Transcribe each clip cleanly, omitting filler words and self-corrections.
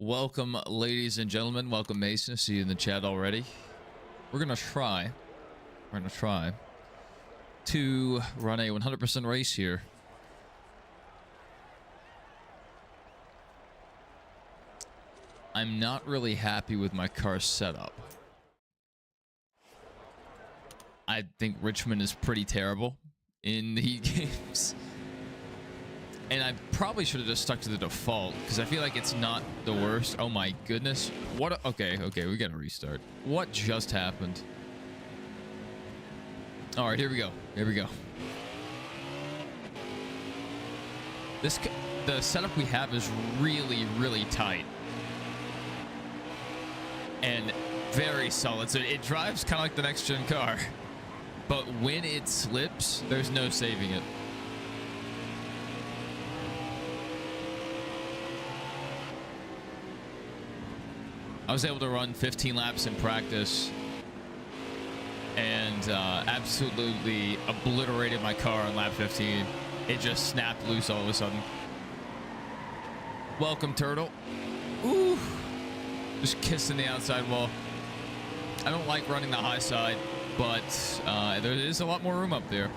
Welcome, ladies and gentlemen. Welcome, Mason. I see you in the chat already. We're gonna try to run a 100% race here. I'm not really happy with my car setup. I think Richmond is pretty terrible in the heat games. And I probably should have just stuck to the default because I feel like it's not the worst. Oh my goodness. What? Okay, we gotta restart. What just happened? All right, here we go. The setup we have is really tight and very solid. So it drives kind of like the next gen car, but when it slips, there's no saving it. I was able to run 15 laps in practice and absolutely obliterated my car on lap 15. It just snapped loose all of a sudden. Welcome, Turtle. Ooh, just kissing the outside wall. I don't like running the high side, but there is a lot more room up there.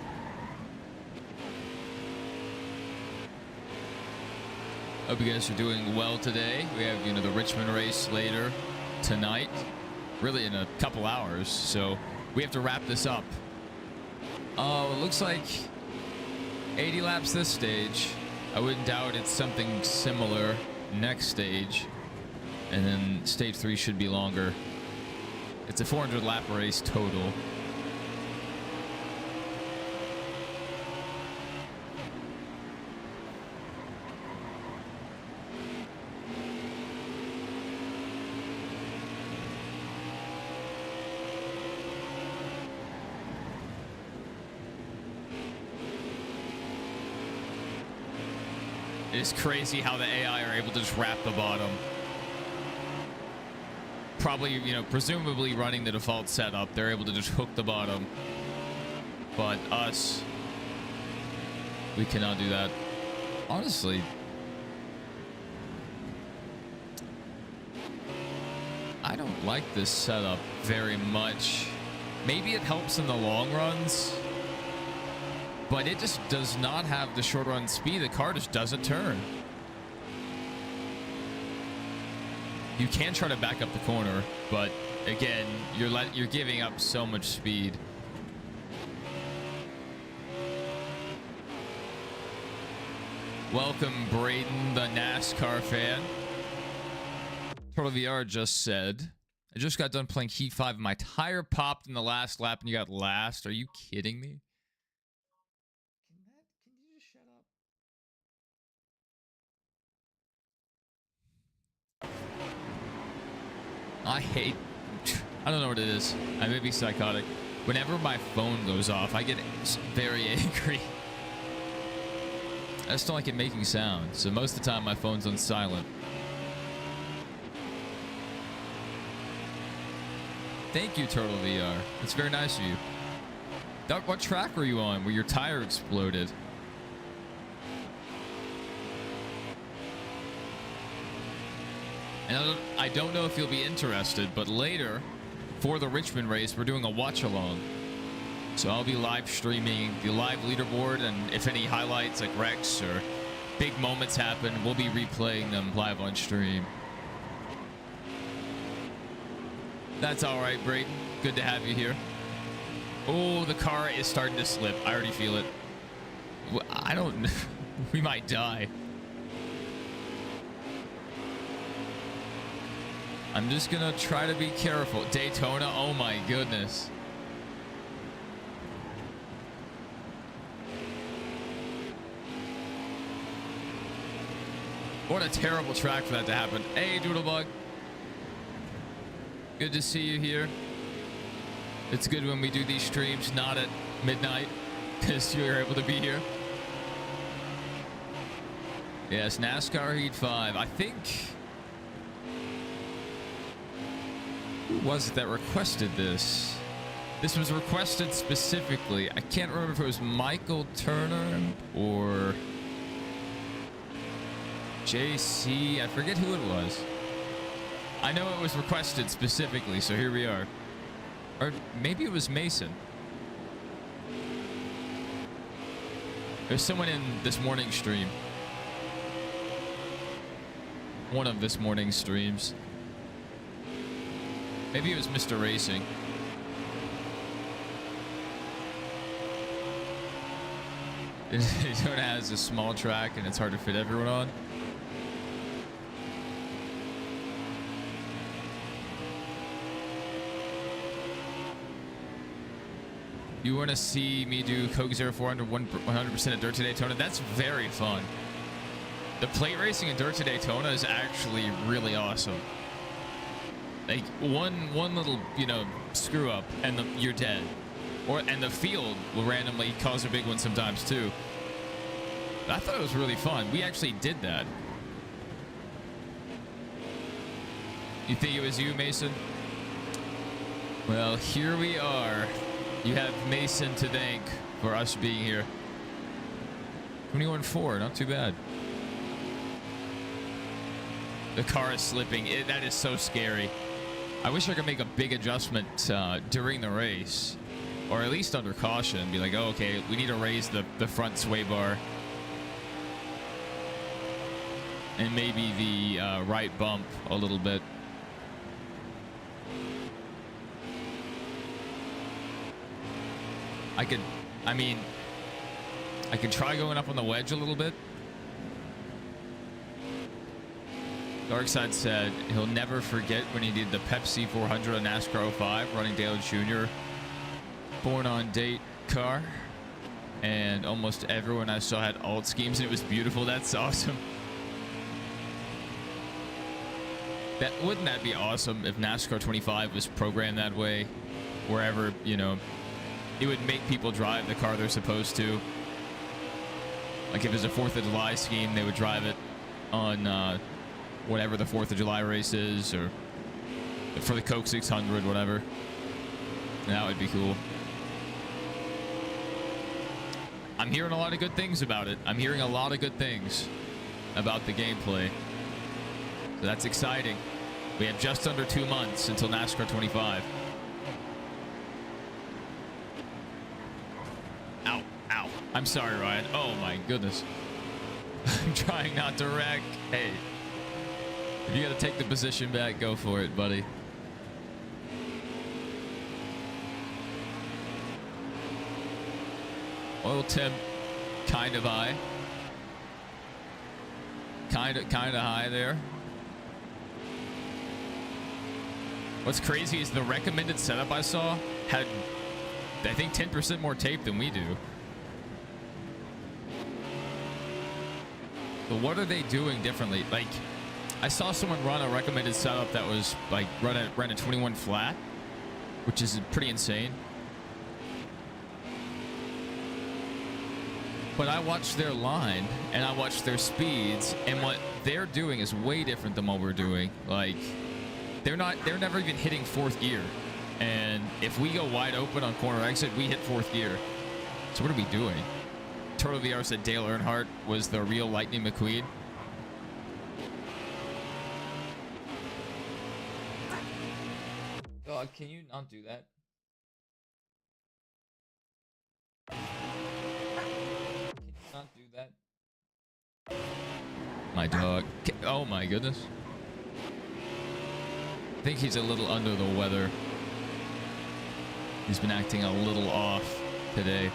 Hope you guys are doing well today. We have, the Richmond race later tonight, really in a couple hours. So we have to wrap this up. Oh, it looks like 80 laps this stage. I wouldn't doubt it's something similar next stage. And then stage 3 should be longer. It's a 400 lap race total. It's crazy how the AI are able to just wrap the bottom. Probably, presumably running the default setup, they're able to just hook the bottom. But us, we cannot do that. Honestly, I don't like this setup very much. Maybe it helps in the long runs, but it just does not have the short run speed. The car just doesn't turn. You can try to back up the corner, but again, you're giving up so much speed. Welcome, Braden, the NASCAR fan. Turtle VR just said, I just got done playing Heat 5. My tire popped in the last lap and you got last. Are you kidding me? Can you just shut up? I don't know what it is. I may be psychotic. Whenever my phone goes off, I get very angry. I just don't like it making sound. So most of the time, my phone's on silent. Thank you, Turtle VR. That's very nice of you. What track were you on where your tire exploded? And I don't know if you'll be interested, but later for the Richmond race, we're doing a watch along. So I'll be live streaming the live leaderboard, and if any highlights like wrecks or big moments happen, we'll be replaying them live on stream. That's all right, Brayden. Good to have you here. Oh, the car is starting to slip. I already feel it. I don't... We might die. I'm just gonna try to be careful. Daytona, oh my goodness. What a terrible track for that to happen. Hey, Doodlebug. Good to see you here. It's good when we do these streams not at midnight because you're able to be here. Yes, NASCAR Heat 5. I think... Who was it that requested this? This was requested specifically. I can't remember if it was Michael Turner or JC. I forget who it was. I know it was requested specifically, so here we are. Or maybe it was Mason. There's someone in this morning stream. One of this morning's streams. Maybe it was Mr. Racing. Daytona has a small track and it's hard to fit everyone on. You want to see me do Coke 0400 100% at Dirt to Daytona? That's very fun. The plate racing at Dirt to Daytona is actually really awesome. Like one little, you know, screw up and you're dead. And the field will randomly cause a big one sometimes too. I thought it was really fun. We actually did that. You think it was you, Mason? Well, here we are. You have Mason to thank for us being here. 21-4, not too bad. The car is slipping. That is so scary. I wish I could make a big adjustment during the race, or at least under caution. Be like, oh, okay, we need to raise the front sway bar, and maybe the right bump a little bit. I could try going up on the wedge a little bit. Darkside said he'll never forget when he did the Pepsi 400 on NASCAR 05 running Dale Jr. Born on date car, and almost everyone I saw had alt schemes and it was beautiful. That's awesome. Wouldn't that be awesome if NASCAR 25 was programmed that way, wherever, you know, it would make people drive the car they're supposed to. Like if it's a 4th of July scheme, they would drive it on whatever the 4th of July race is, or for the Coke 600, whatever. That would be cool. I'm hearing a lot of good things about it. I'm hearing a lot of good things about the gameplay. So that's exciting. We have just under 2 months until NASCAR 25. Ow, ow. I'm sorry, Ryan. Oh my goodness. I'm trying not to wreck. Hey, if you gotta take the position back, go for it, buddy. Oil temp kind of high. Kind of high there. What's crazy is the recommended setup I saw had, I think, 10% more tape than we do. But what are they doing differently? Like, I saw someone run a recommended setup that was like run a 21 flat, which is pretty insane. But I watched their line and I watched their speeds, and what they're doing is way different than what we're doing. Like, they're never even hitting 4th gear. And if we go wide open on corner exit, we hit 4th gear. So what are we doing? Turtle VR said Dale Earnhardt was the real Lightning McQueen. God, can you not do that? Can you not do that? My dog. Oh my goodness. I think he's a little under the weather. He's been acting a little off today.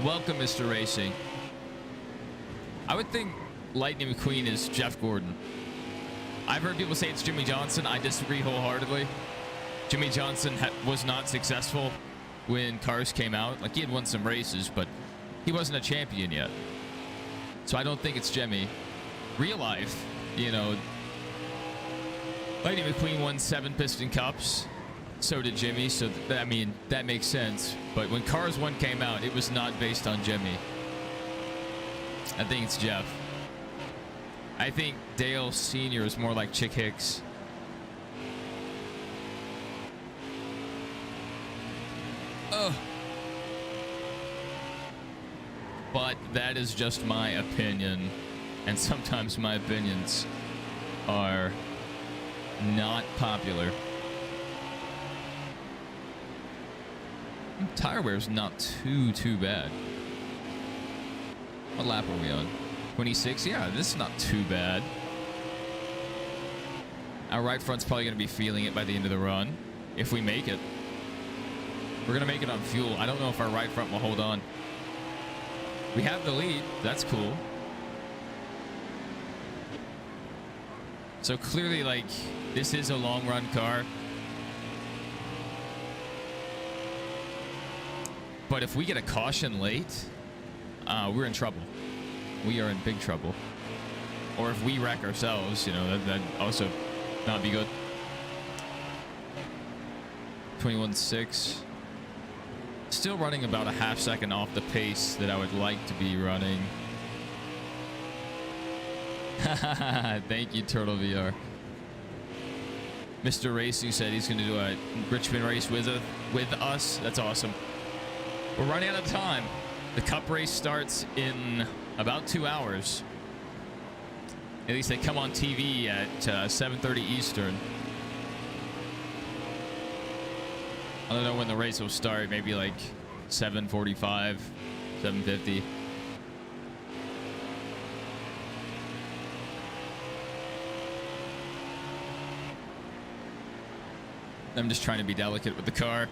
Welcome, Mr. Racing. I would think Lightning McQueen is Jeff Gordon. I've heard people say it's Jimmy Johnson. I disagree wholeheartedly. Jimmy Johnson was not successful when cars came out. Like, he had won some races, but he wasn't a champion yet. So I don't think it's Jimmy. Real life, you know, Lightning McQueen won 7 piston cups. So did Jimmy. So I mean, that makes sense. But when Cars 1 came out, it was not based on Jimmy. I think it's Jeff. I think Dale Sr. is more like Chick Hicks. Oh. but that is just my opinion, and sometimes my opinions are not popular. Tire wear is not too bad. What lap are we on? 26? Yeah, this is not too bad. Our right front's probably going to be feeling it by the end of the run, if we make it. We're going to make it on fuel. I don't know if our right front will hold on. We have the lead. That's cool. So clearly, like, this is a long run car. But if we get a caution late, we're in trouble. We are in big trouble. Or if we wreck ourselves, you know, that'd also not be good. 21.6. Still running about a half second off the pace that I would like to be running. Thank you, Turtle VR. Mr. Racing said he's going to do a Richmond race with us. That's awesome. We're running out of time. The Cup race starts in about 2 hours. At least they come on TV at 7:30 Eastern. I don't know when the race will start. Maybe like 7:45, 7:50. I'm just trying to be delicate with the car.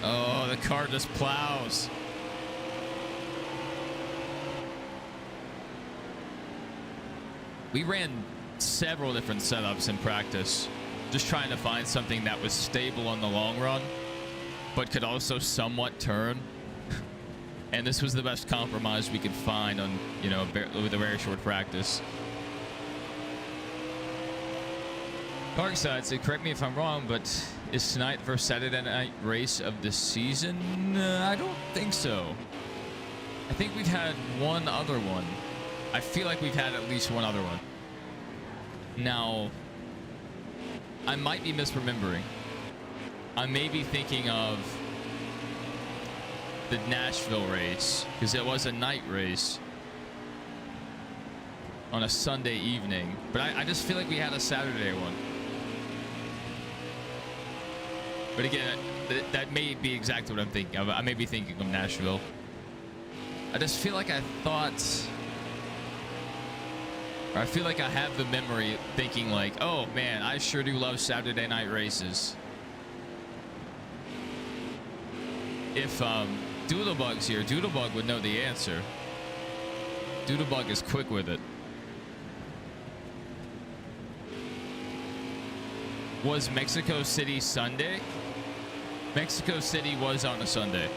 Oh, the car just plows. We ran several different setups in practice, just trying to find something that was stable on the long run, but could also somewhat turn. And this was the best compromise we could find on, you know, with a very short practice. Darkside said, correct me if I'm wrong, but is tonight the first Saturday night race of the season? I don't think so. I think we've had one other one. I feel like we've had at least one other one. Now, I might be misremembering. I may be thinking of the Nashville race, because it was a night race on a Sunday evening. But I just feel like we had a Saturday one. But again, that may be exactly what I'm thinking of. I may be thinking of Nashville. I just feel like I thought... Or I feel like I have the memory thinking like, oh man, I sure do love Saturday night races. If Doodlebug's here, Doodlebug would know the answer. Doodlebug is quick with it. Was Mexico City Sunday? Mexico City was on a Sunday.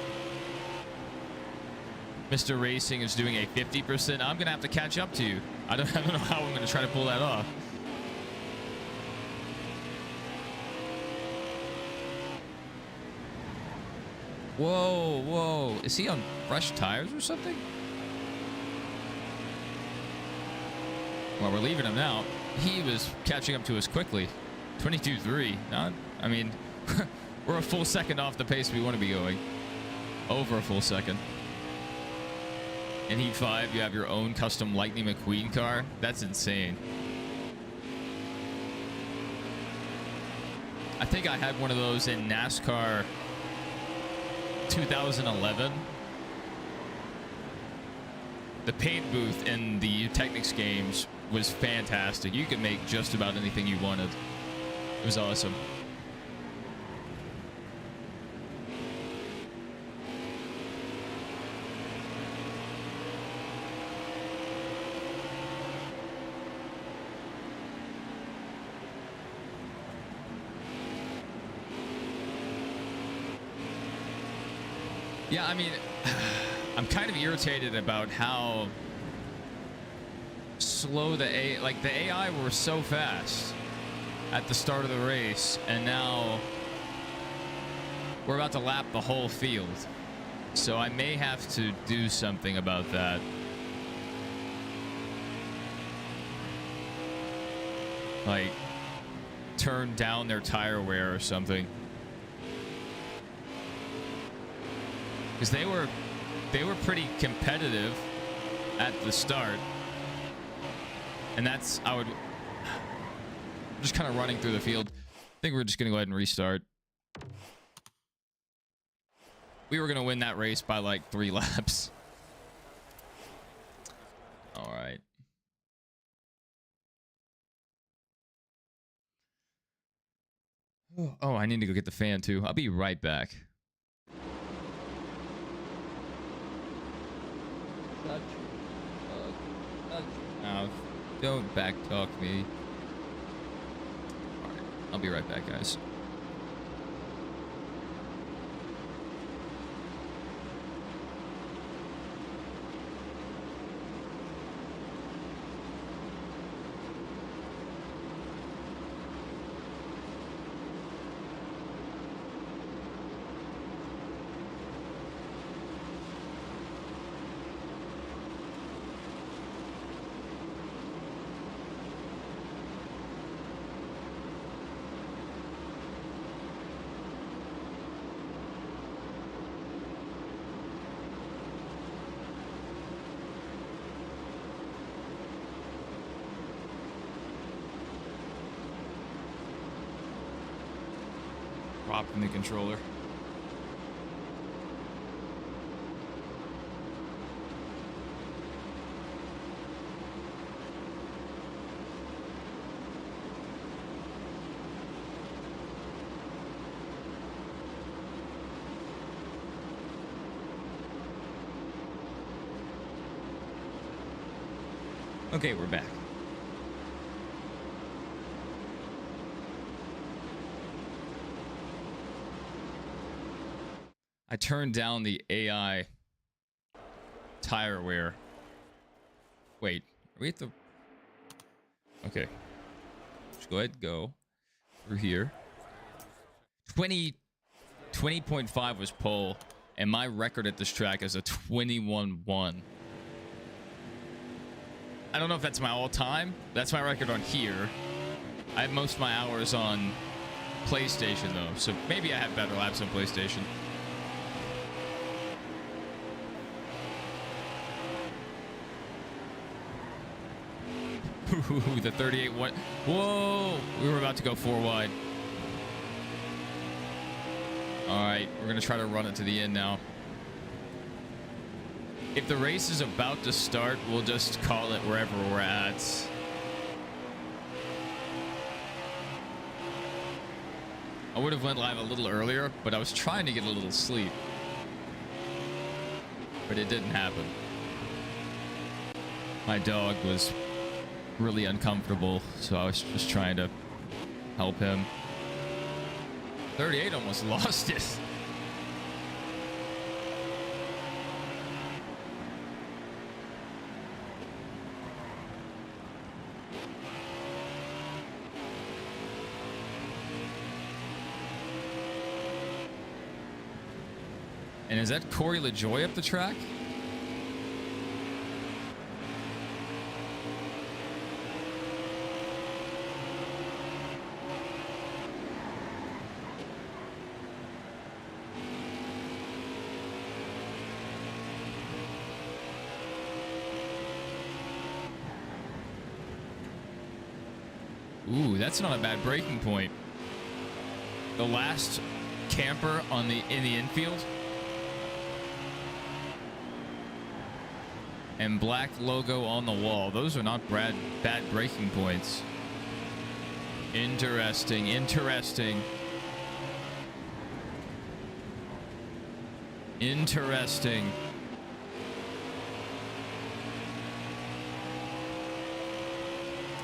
Mr. Racing is doing a 50%. I'm going to have to catch up to you. I don't know how I'm going to try to pull that off. Whoa, whoa. Is he on fresh tires or something? Well, we're leaving him now. He was catching up to us quickly. 22.3. I mean, we're a full second off the pace we want to be going. Over a full second. In Heat 5, you have your own custom Lightning McQueen car. That's insane. I think I had one of those in NASCAR 2011. The paint booth in the Technics games was fantastic. You could make just about anything you wanted. It was awesome. Yeah, I mean, I'm kind of irritated about how slow the AI were so fast at the start of the race, and now we're about to lap the whole field. So I may have to do something about that. like turn down their tire wear or something. Because they were pretty competitive at the start. And that's, I'm just kind of running through the field. I think we're just going to go ahead and restart. We were going to win that race by like 3 laps. All right. Oh, I need to go get the fan too. I'll be right back. Now, don't back talk me. All right, I'll be right back, guys. In the controller. Okay, we're back. I turned down the AI tire wear. Wait, are we at the... Okay. Just go ahead and go through here. 20.5 was pole, and my record at this track is a 21-1. I don't know if that's my all-time. That's my record on here. I have most of my hours on PlayStation, though, so maybe I have better laps on PlayStation. Ooh, the 38 1. Whoa, we were about to go 4 wide. All right, we're gonna try to run it to the end now. If the race is about to start, we'll just call it wherever we're at. I would have went live a little earlier, but I was trying to get a little sleep, but it didn't happen. My dog was really uncomfortable, so I was just trying to help him. 38 almost lost it. And is that Corey LaJoy up the track? Ooh, that's not a bad braking point. The last camper on in the infield. And black logo on the wall. Those are not bad braking points. Interesting, interesting. Interesting.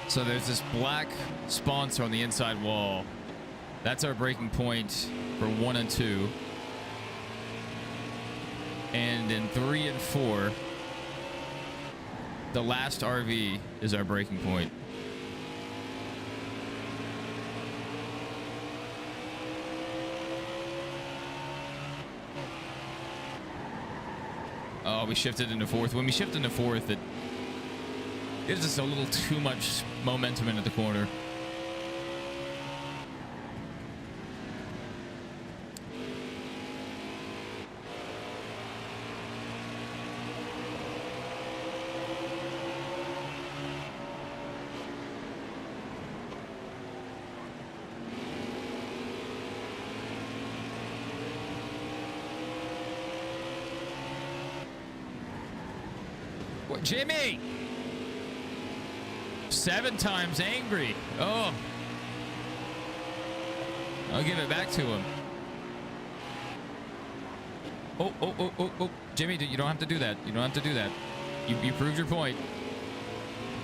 So there's this black sponsor on the inside wall. That's our braking point for 1 and 2. And in 3 and 4, the last RV is our braking point. Oh, we shifted into 4th. When we shift into 4th, it gives us a little too much momentum into the corner. What, Jimmy? 7 times angry. Oh. I'll give it back to him. Oh. Jimmy, you don't have to do that. You don't have to do that. You proved your point.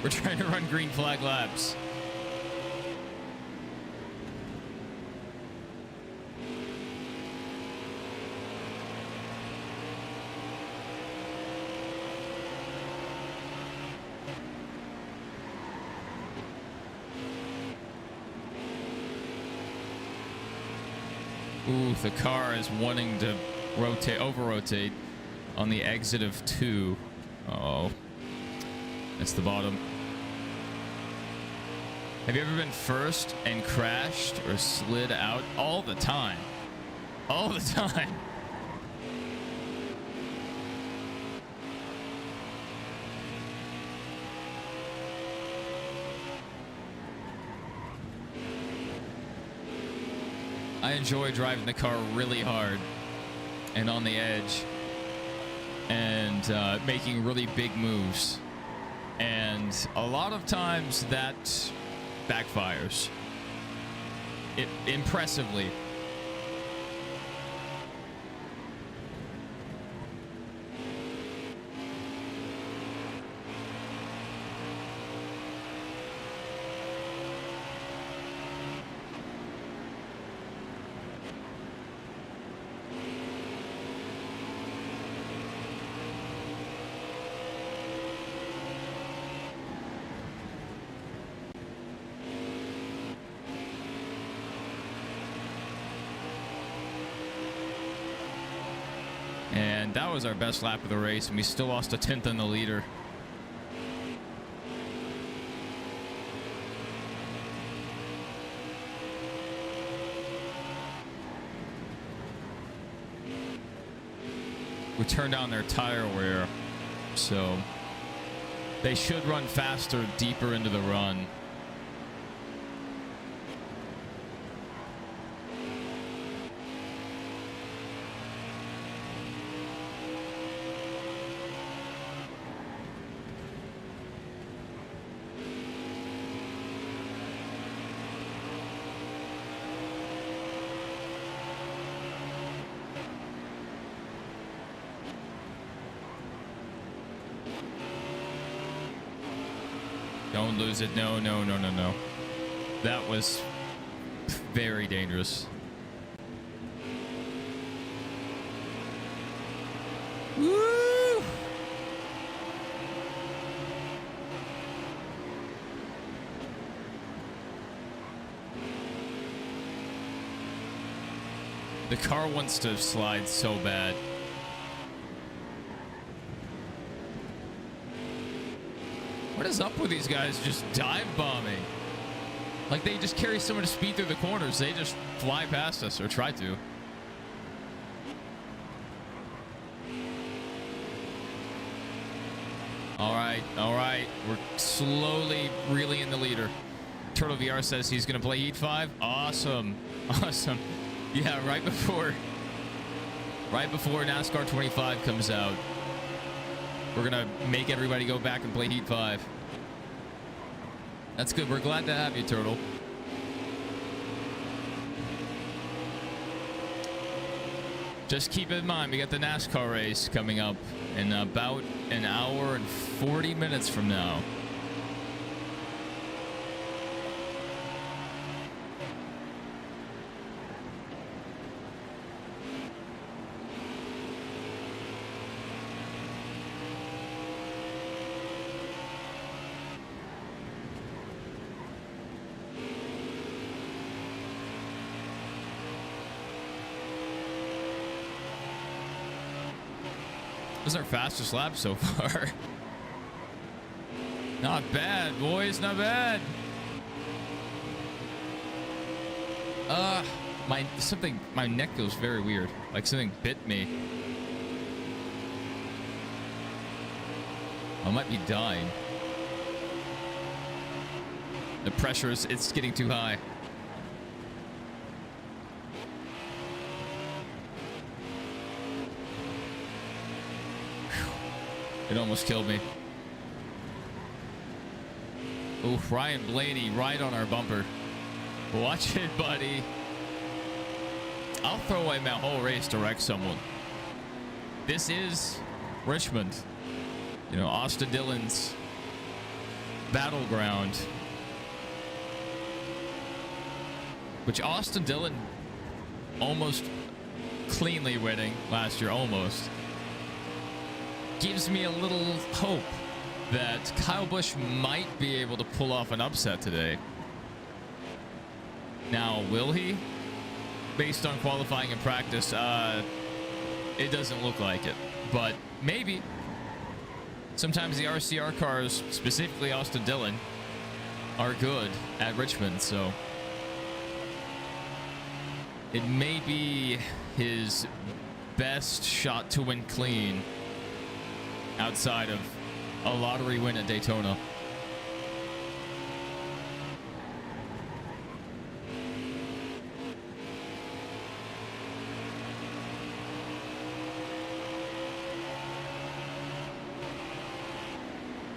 We're trying to run green flag laps. Ooh, the car is wanting to over-rotate on the exit of 2. Uh-oh. That's the bottom. Have you ever been first and crashed or slid out? All the time. All the time. I enjoy driving the car really hard and on the edge and making really big moves. And a lot of times that backfires. Impressively. And that was our best lap of the race, and we still lost a 10th in the leader. We turned on their tire wear, so they should run faster deeper into the run. Don't lose it. No. That was very dangerous. Woo! The car wants to slide so bad. What is up with these guys just dive bombing? Like, they just carry so much speed through the corners. They just fly past us, or try to. All right. We're slowly really in the leader. Turtle VR says he's going to play Heat 5. Awesome. Yeah, right before NASCAR 25 comes out. We're going to make everybody go back and play Heat 5. That's good. We're glad to have you, Turtle. Just keep in mind, we got the NASCAR race coming up in about an hour and 40 minutes from now. This is our fastest lap so far. Not bad, boys. Not bad. My neck feels very weird. Like something bit me. I might be dying. The pressure it's getting too high. It almost killed me. Oof, Ryan Blaney right on our bumper. Watch it, buddy. I'll throw away my whole race to wreck someone. This is Richmond. You know, Austin Dillon's battleground. Which Austin Dillon almost cleanly winning last year, almost. Gives me a little hope that Kyle Busch might be able to pull off an upset today. Now, will he? Based on qualifying and practice, it doesn't look like it. But maybe. Sometimes the RCR cars, specifically Austin Dillon, are good at Richmond, so it may be his best shot to win clean outside of a lottery win at Daytona.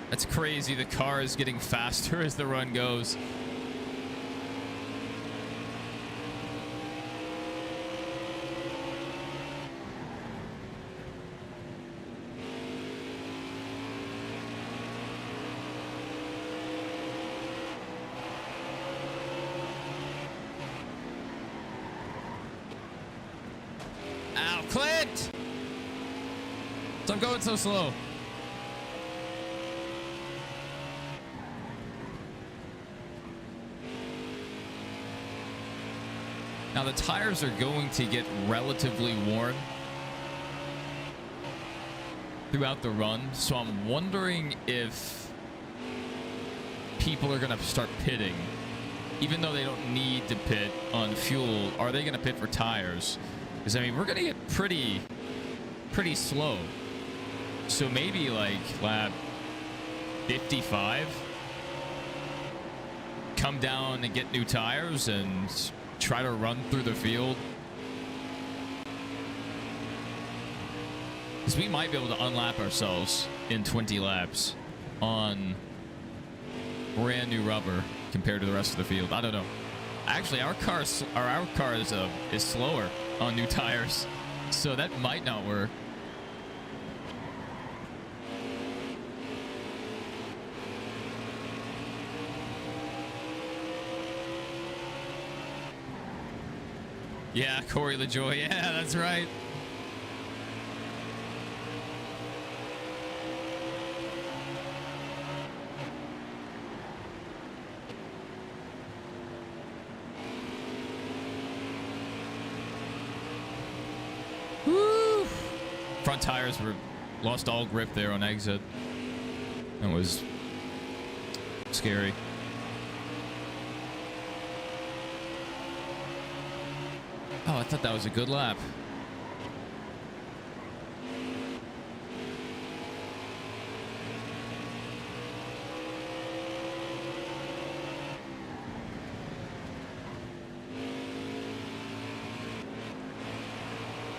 That's crazy. The car is getting faster as the run goes. Ow, Clint! So I'm going so slow. Now the tires are going to get relatively worn throughout the run, so I'm wondering if people are going to start pitting. Even though they don't need to pit on fuel, are they going to pit for tires? Because, I mean, we're going to get pretty slow. So maybe like lap 55, come down and get new tires and try to run through the field. Because we might be able to unlap ourselves in 20 laps on brand new rubber compared to the rest of the field. I don't know. Actually, our car is slower on new tires, so that might not work. Yeah, Corey LaJoy. Yeah, that's right. Woo! Front tires lost all grip there on exit. That was scary. Oh, I thought that was a good lap.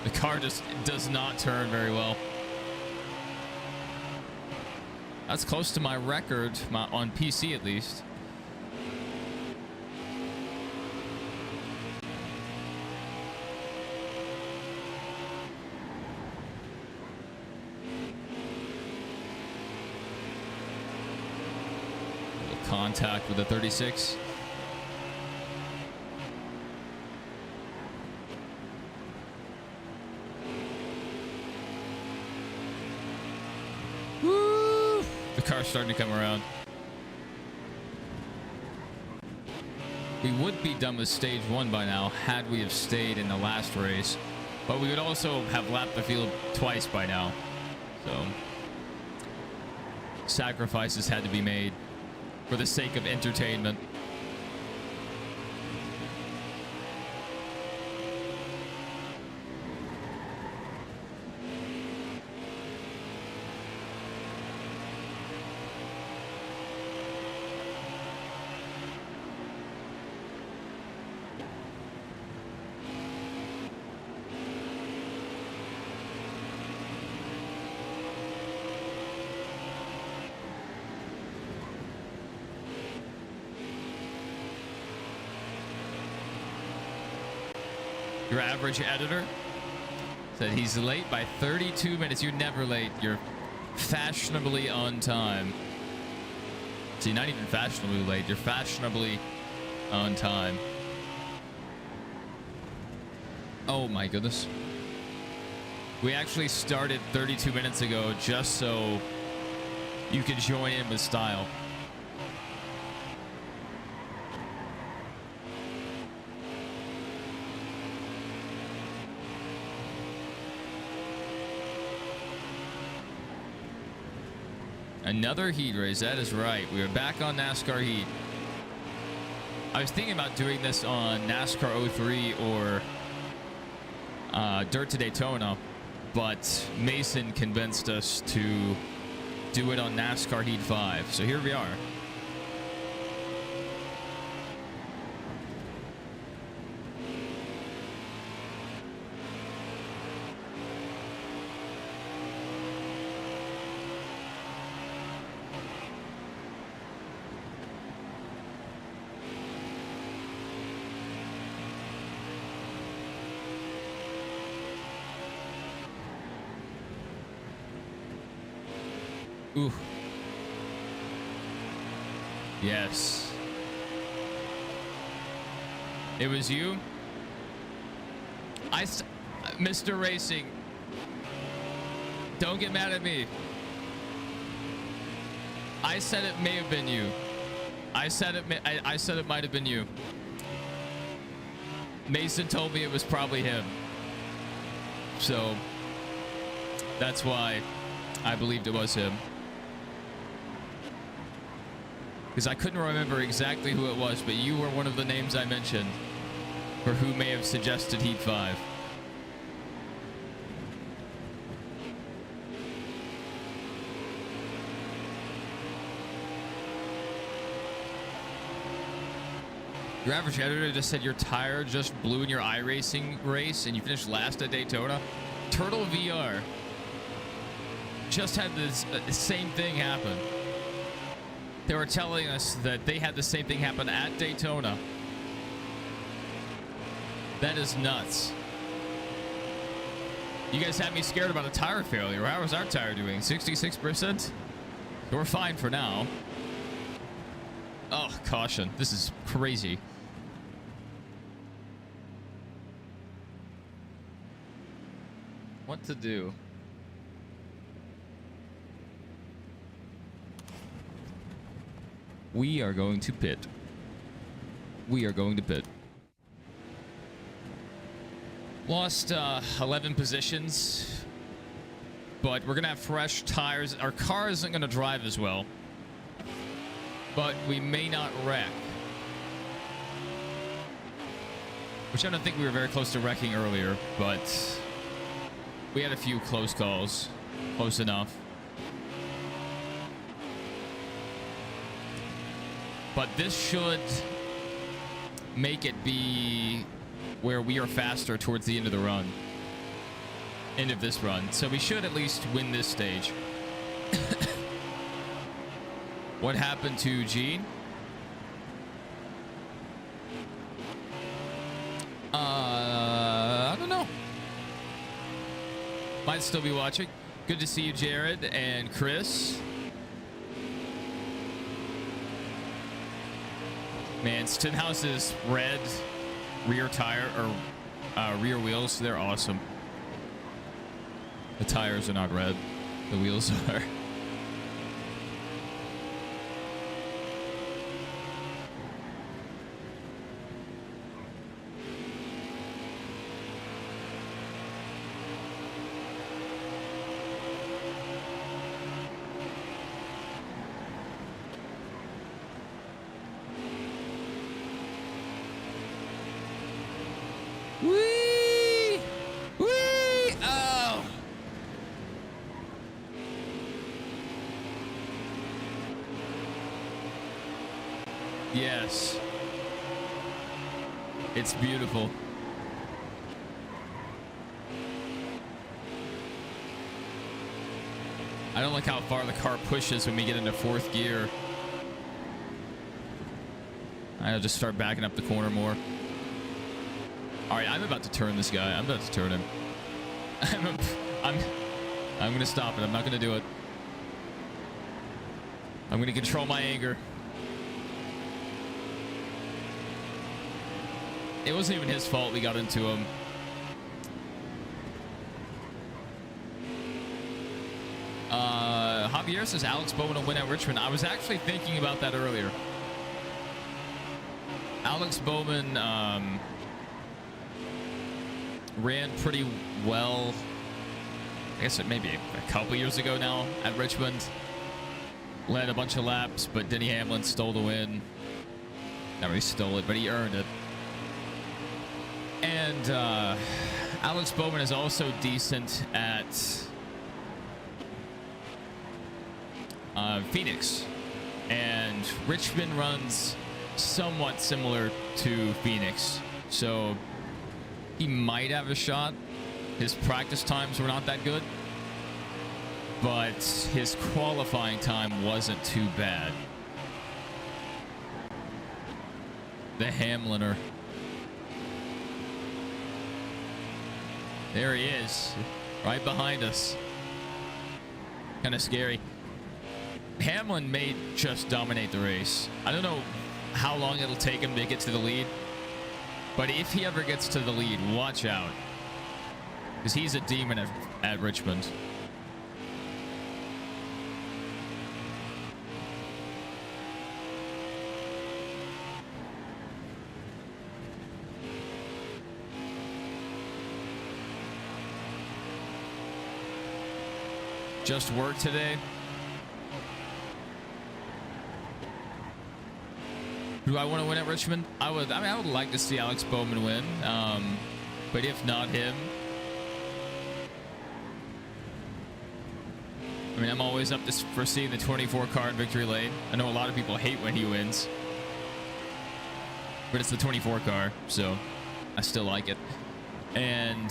The car just does not turn very well. That's close to my record, on PC at least. Contact with the 36. Woo! The car's starting to come around. We would be done with stage 1 by now had we have stayed in the last race, but we would also have lapped the field twice by now. So sacrifices had to be made for the sake of entertainment. Your average editor said he's late by 32 minutes. You're never late. You're fashionably on time. See, not even fashionably late. You're fashionably on time. Oh my goodness. We actually started 32 minutes ago just so you could join in with style. Another heat race. That is right. We are back on NASCAR Heat. I was thinking about doing this on NASCAR 03 or Dirt to Daytona, but Mason convinced us to do it on NASCAR Heat 5. So here we are. Ooh. Yes. It was you? Mr. Racing. Don't get mad at me. I said it may have been you. I said it might have been you. Mason told me it was probably him. So that's why I believed it was him. Because I couldn't remember exactly who it was, but you were one of the names I mentioned for who may have suggested Heat 5. Your average editor just said your tire just blew in your iRacing race and you finished last at Daytona. Turtle VR just had this same thing happen. They were telling us that they had the same thing happen at Daytona. That is nuts. You guys had me scared about a tire failure. How was our tire doing? 66%? So we're fine for now. Oh, caution. This is crazy. What to do? We are going to pit. We are going to pit. Lost 11 positions, but we're going to have fresh tires. Our car isn't going to drive as well, but we may not wreck. Which I don't think we were very close to wrecking earlier, but we had a few close calls. Close enough. But this should make it be where we are faster towards the end of the run. End of this run. So we should at least win this stage. What happened to Gene? I don't know. Might still be watching. Good to see you, Jared and Chris. Man, Stenhouse's red rear tire or rear wheels, they're awesome. The tires are not red. The wheels are. Yes. It's beautiful. I don't like how far the car pushes when we get into fourth gear. I'll just start backing up the corner more. All right, I'm about to turn this guy. I'm about to turn him. I'm going to stop it. I'm not going to do it. I'm going to control my anger. It wasn't even his fault we got into him. Javier says Alex Bowman will win at Richmond. I was actually thinking about that earlier. Alex Bowman ran pretty well. I guess it maybe a couple years ago now at Richmond. Led a bunch of laps, but Denny Hamlin stole the win. Not really stole it, but he earned it. And Alex Bowman is also decent at Phoenix. And Richmond runs somewhat similar to Phoenix. So he might have a shot. His practice times were not that good, but his qualifying time wasn't too bad. The Hamliner. There he is, right behind us. Kind of scary. Hamlin may just dominate the race. I don't know how long it'll take him to get to the lead, but if he ever gets to the lead, watch out, because he's a demon at Richmond. Just work today. Do I want to win at Richmond? I would like to see Alex Bowman win. But if not him, I mean, I'm always up for seeing the 24 car in victory lane. I know a lot of people hate when he wins, but it's the 24 car, so I still like it. And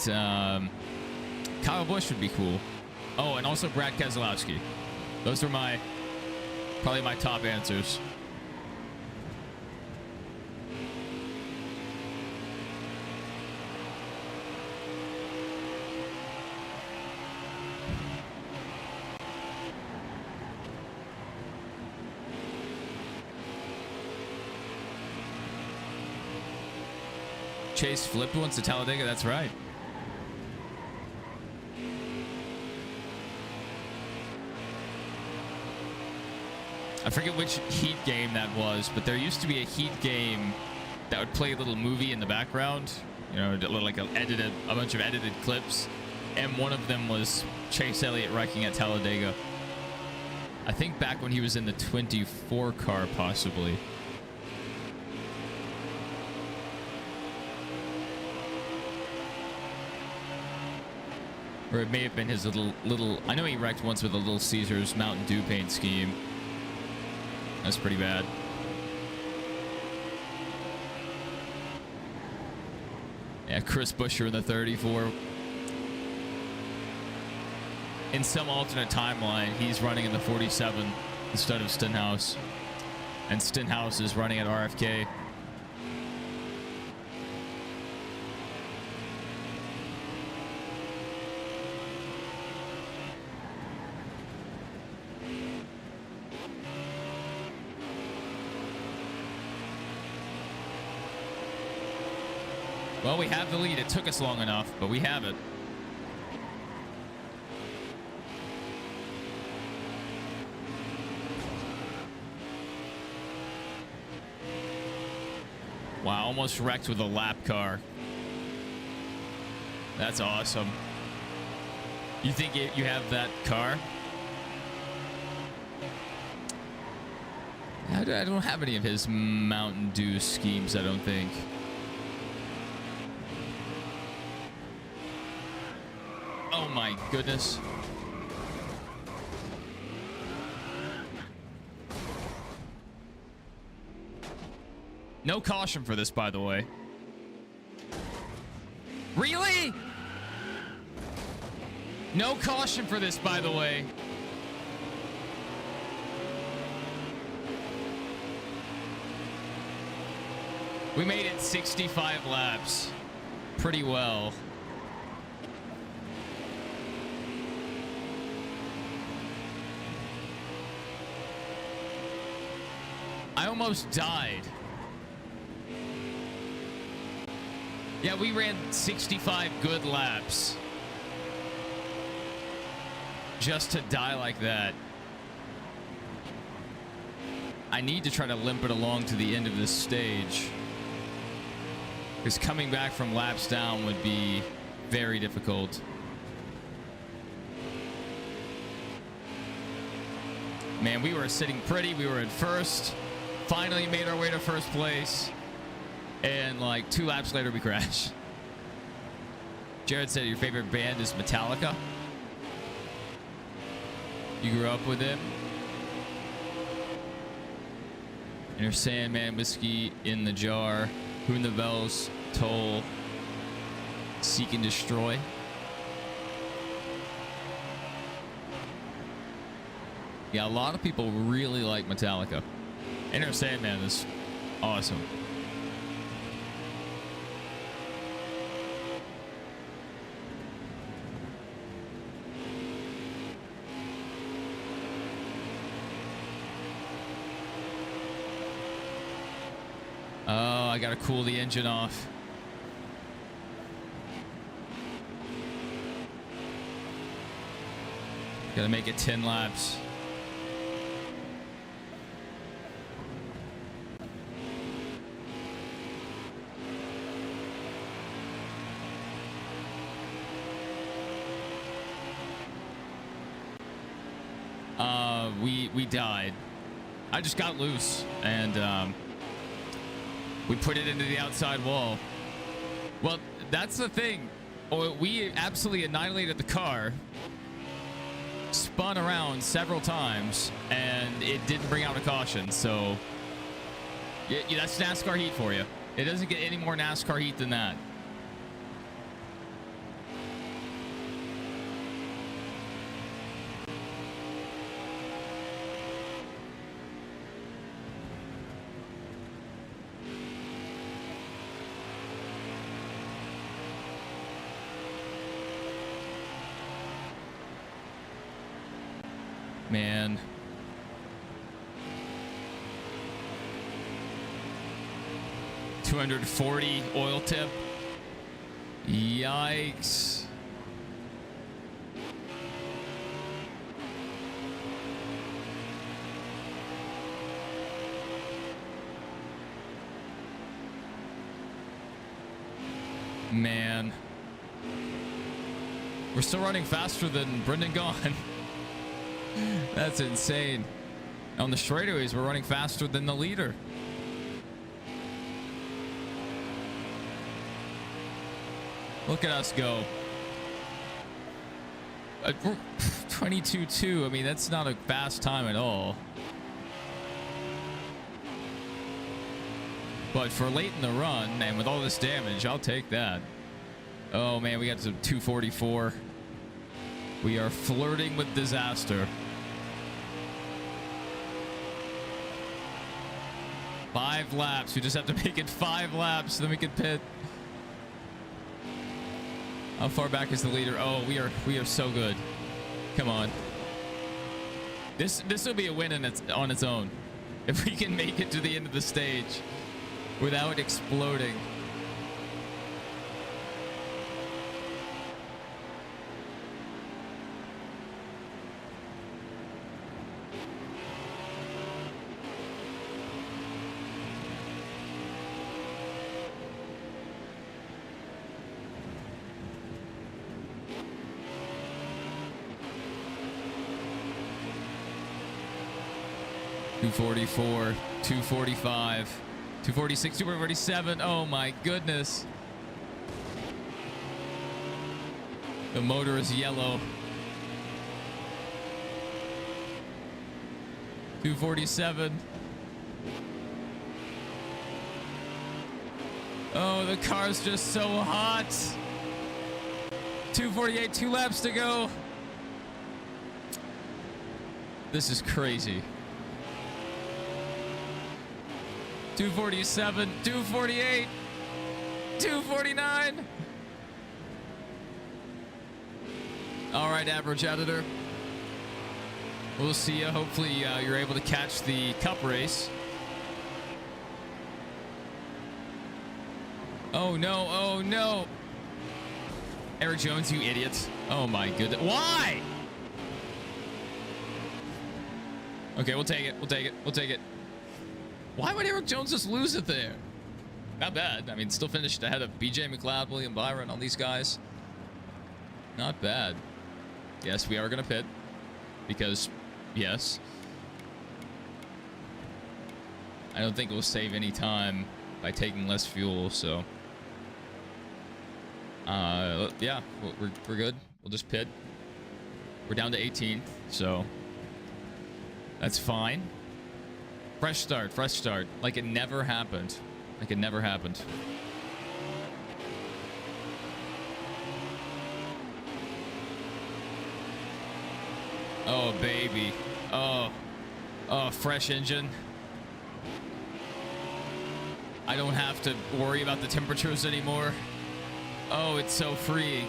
Kyle Busch would be cool. Oh, and also Brad Keselowski. Those are probably my top answers. Chase flipped once to Talladega. That's right. I forget which Heat game that was, but there used to be a Heat game that would play a little movie in the background. You know, like a bunch of edited clips. And one of them was Chase Elliott wrecking at Talladega. I think back when he was in the 24 car, possibly. Or it may have been his little. I know he wrecked once with a Little Caesars Mountain Dew paint scheme. That's pretty bad. Yeah, Chris Buescher in the 34. In some alternate timeline, he's running in the 47 instead of Stenhouse. And Stenhouse is running at RFK. Well, we have the lead. It took us long enough, but we have it. Wow, almost wrecked with a lap car. That's awesome. You think you have that car? I don't have any of his Mountain Dew schemes, I don't think. Oh my goodness. No caution for this, by the way. Really? No caution for this, by the way. We made it 65 laps. pretty well. I almost died. Yeah, we ran 65 good laps just to die like that. I need to try to limp it along to the end of this stage, because coming back from laps down would be very difficult. Man, we were sitting pretty. We were in first. Finally made our way to first place. And like 2 laps later, we crashed. Jared said your favorite band is Metallica. You grew up with them. Inner Sandman, Whiskey in the Jar, Who in the Bells, Toll, Seek and Destroy. Yeah, a lot of people really like Metallica. Inner Sandman is awesome. Oh, I gotta cool the engine off. Gotta make it 10 laps. We died. I just got loose and we put it into the outside wall. Well, that's the thing. We absolutely annihilated the car, spun around several times, and it didn't bring out a caution. So yeah, that's NASCAR heat for you. It doesn't get any more NASCAR heat than that. Man. $240 oil tip. Yikes. Man. We're still running faster than Brendan Gaughan. That's insane. On the straightaways, we're running faster than the leader. Look at us go. 22.2. I mean, that's not a fast time at all. But for late in the run, and with all this damage, I'll take that. Oh, man, we got to 244. We are flirting with disaster. 5 laps. We just have to make it 5 laps, then we can pit. How far back is the leader? Oh, we are so good. Come on. This will be a win on its own. If we can make it to the end of the stage without exploding. $244, $245, $246, $247. Oh my goodness. The motor is yellow. $247. Oh, the car's just so hot. $248, 2 laps to go. This is crazy. 247, 248, 249. All right, average editor. We'll see you. Hopefully, you're able to catch the cup race. Oh, no. Oh, no. Eric Jones, you idiot. Oh, my goodness. Why? Okay, we'll take it. We'll take it. We'll take it. Why would Eric Jones just lose it there? Not bad. I mean, still finished ahead of BJ McLeod, William Byron, all these guys. Not bad. Yes, we are going to pit. Because, yes. I don't think we'll save any time by taking less fuel, so... yeah, we're good. We'll just pit. We're down to 18th, so... That's fine. Fresh start, fresh start. Like it never happened. Like it never happened. Oh, baby. Oh. Oh, fresh engine. I don't have to worry about the temperatures anymore. Oh, it's so freeing.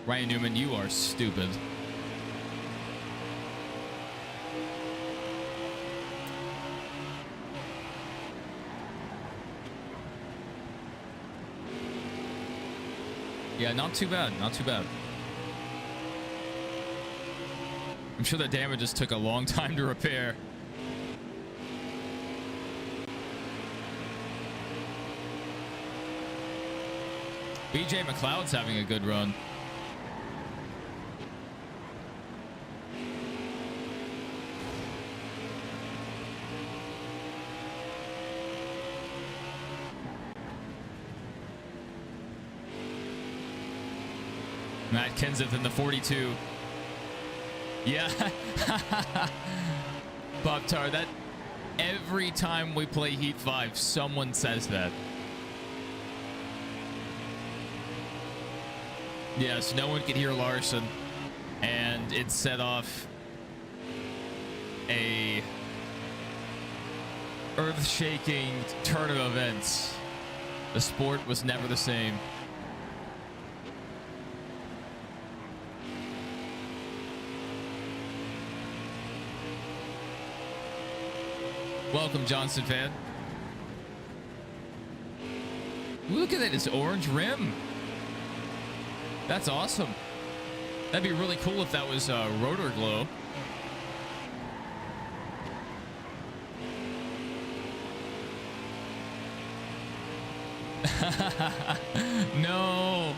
Ryan Newman, you are stupid. Yeah, not too bad. Not too bad. I'm sure the damages took a long time to repair. BJ McLeod's having a good run. Matt Kenseth in the 42. Yeah. Bob Tar, that every time we play Heat 5, someone says that. Yes, no one could hear Larson, and it set off a earth-shaking turn of events. The sport was never the same. Welcome, Johnson fan. Look at that, his orange rim. That's awesome. That'd be really cool if that was rotor glow. No.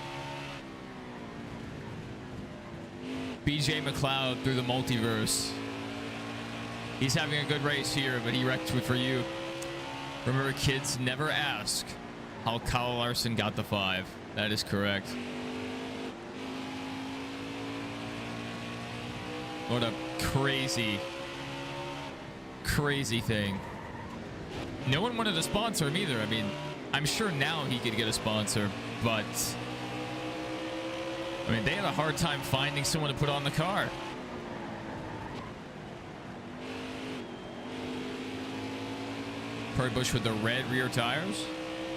BJ McLeod through the multiverse. He's having a good race here, but he wrecked for you. Remember, kids, never ask how Kyle Larson got the 5. That is correct. What a crazy, crazy thing. No one wanted to sponsor him either. I mean, I'm sure now he could get a sponsor, but... I mean, they had a hard time finding someone to put on the car. Kurt Busch with the red rear tires.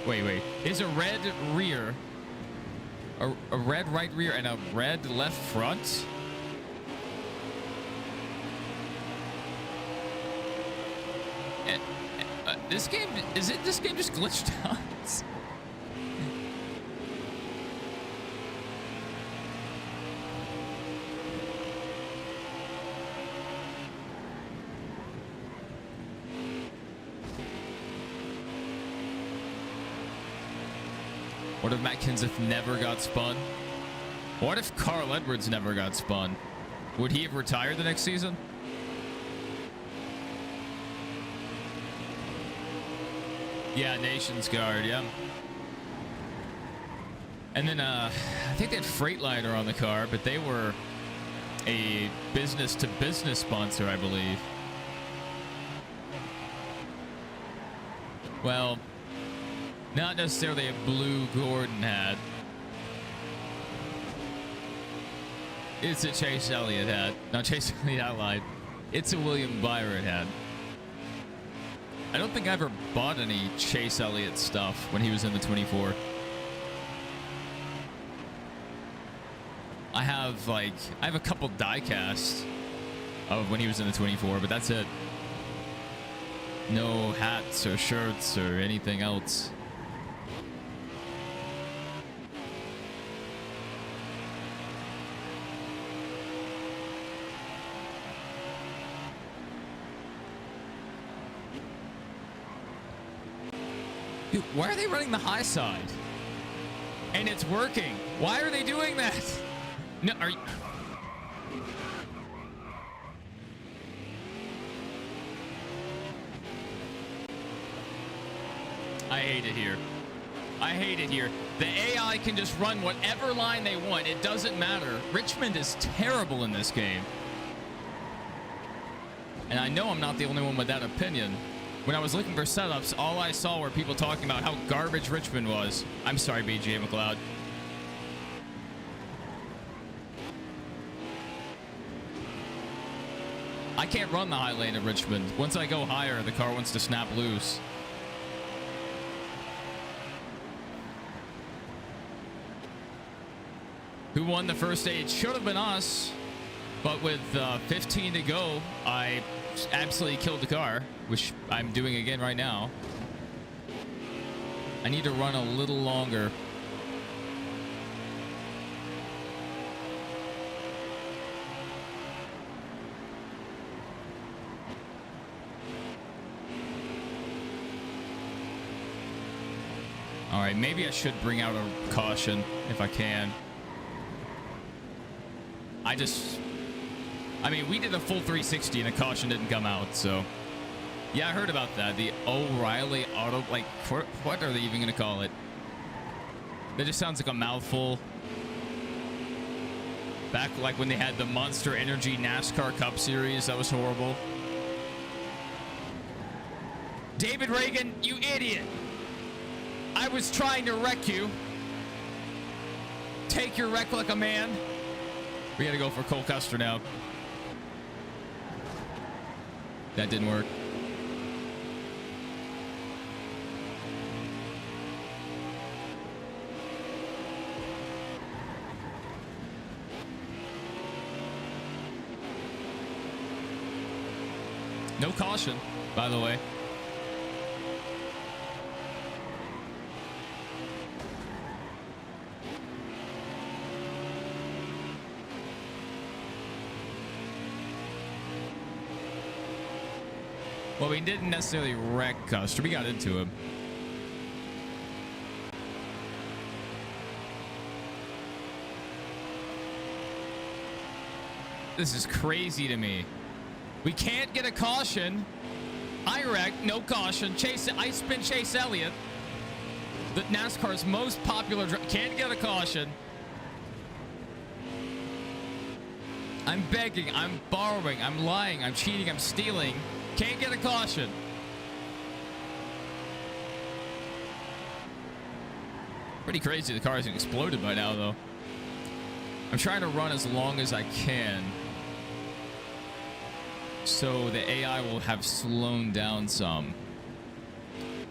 Wait. Is a red rear, a red right rear, and a red left front? This game, this game just glitched out? What if Matt Kenseth never got spun? What if Carl Edwards never got spun? Would he have retired the next season? Yeah, Nations Guard, yeah. And then I think they had Freightliner on the car, but they were a business-to-business sponsor, I believe. Well, not necessarily a blue Gordon hat. It's a Chase Elliott hat. Not Chase Elliott, I lied. It's a William Byron hat. I don't think I ever bought any Chase Elliott stuff when he was in the 24. I have a couple die casts of when he was in the 24, but that's it. No hats or shirts or anything else. Dude, why are they running the high side? And it's working. Why are they doing that? No, are you... I hate it here. I hate it here. The AI can just run whatever line they want. It doesn't matter. Richmond is terrible in this game. And I know I'm not the only one with that opinion. When I was looking for setups, all I saw were people talking about how garbage Richmond was. I'm sorry, BJ McLeod. I can't run the high lane at Richmond. Once I go higher, the car wants to snap loose. Who won the first stage? Should have been us. But with 15 to go, I absolutely killed the car, which I'm doing again right now. I need to run a little longer. All right, maybe I should bring out a caution if I can. I mean, we did a full 360 and a caution didn't come out, so. Yeah, I heard about that. The O'Reilly Auto, like, what are they even going to call it? That just sounds like a mouthful. Back, like, when they had the Monster Energy NASCAR Cup Series, that was horrible. David Reagan, you idiot. I was trying to wreck you. Take your wreck like a man. We got to go for Cole Custer now. That didn't work. No caution, by the way. Well, we didn't necessarily wreck Custer. We got into him. This is crazy to me. We can't get a caution. I wrecked, no caution. I spin Chase Elliott, the NASCAR's most popular driver. Can't get a caution. I'm begging, I'm borrowing, I'm lying, I'm cheating, I'm stealing. Can't get a caution. Pretty crazy the car hasn't exploded by now, though. I'm trying to run as long as I can, so the AI will have slowed down some,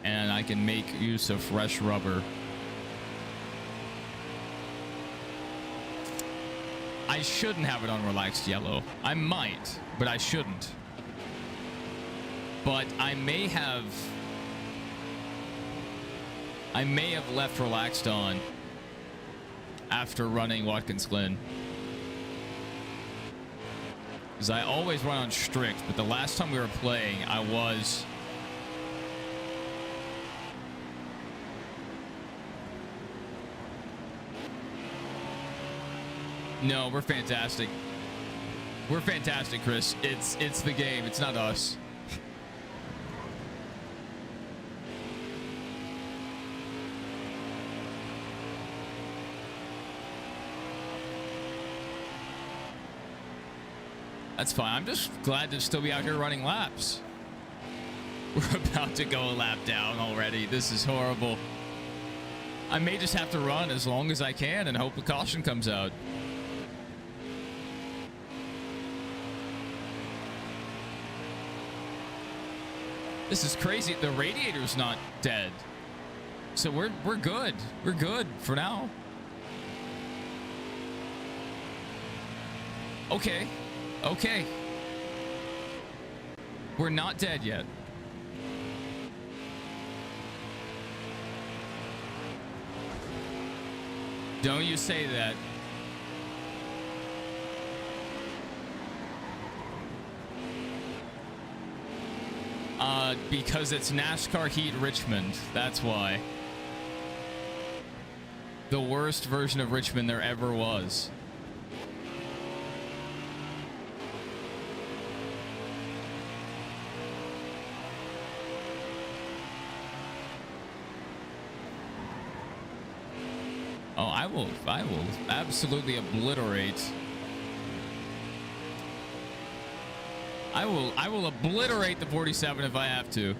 and I can make use of fresh rubber. I shouldn't have it on relaxed yellow. I might, but I shouldn't. But I may have left relaxed on after running Watkins Glen. Because I always run on strict, but the last time we were playing, I was. No, we're fantastic. We're fantastic, Chris. It's the game. It's not us. That's fine. I'm just glad to still be out here running laps. We're about to go a lap down already. This is horrible. I may just have to run as long as I can and hope a caution comes out. This is crazy. The radiator's not dead. So we're good. We're good for now. Okay. Okay. We're not dead yet. Don't you say that. Because it's NASCAR Heat Richmond. That's why. The worst version of Richmond there ever was. Oh, I will absolutely obliterate. I will obliterate the 47 if I have to.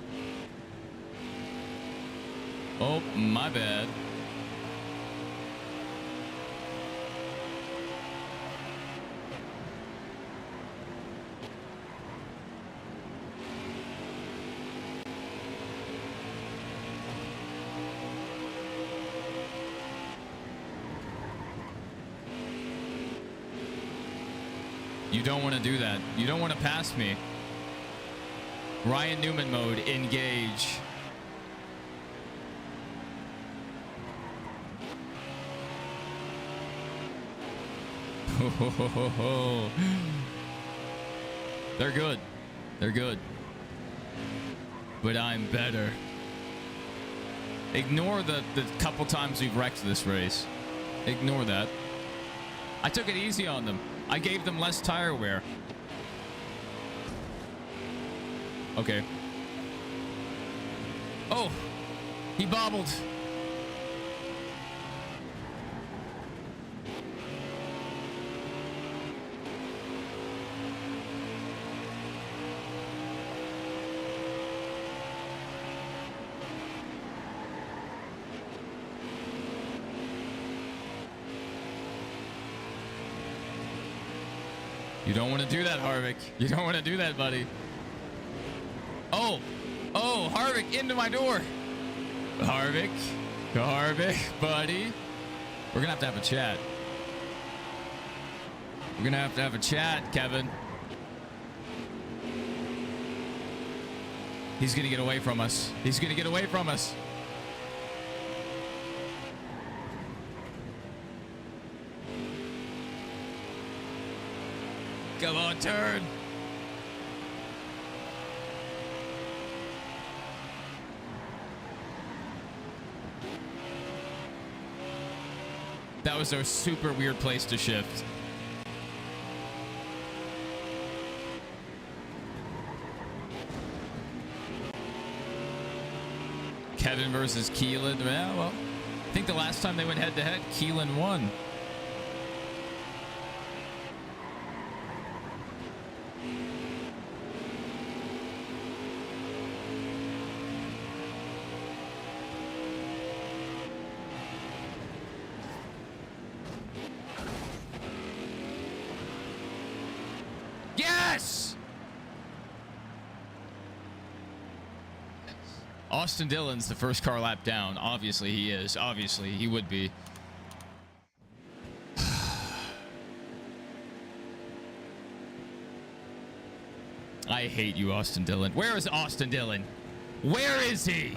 Oh, my bad. You don't want to do that. You don't want to pass me. Ryan Newman mode, engage. They're good. They're good. But I'm better. Ignore the couple times we've wrecked this race. Ignore that. I took it easy on them. I gave them less tire wear. Okay. Oh, he bobbled. You don't want to do that, Harvick. You don't want to do that, buddy. Oh, Harvick into my door. Harvick, buddy. We're going to have a chat. We're going to have a chat, Kevin. He's going to get away from us. He's going to get away from us. Come on, turn. That was a super weird place to shift. Kevin versus Keelan. Yeah, well, I think the last time they went head to head, Keelan won. Austin Dillon's the first car lap down. Obviously he is. Obviously he would be. I hate you, Austin Dillon. Where is Austin Dillon? Where is he?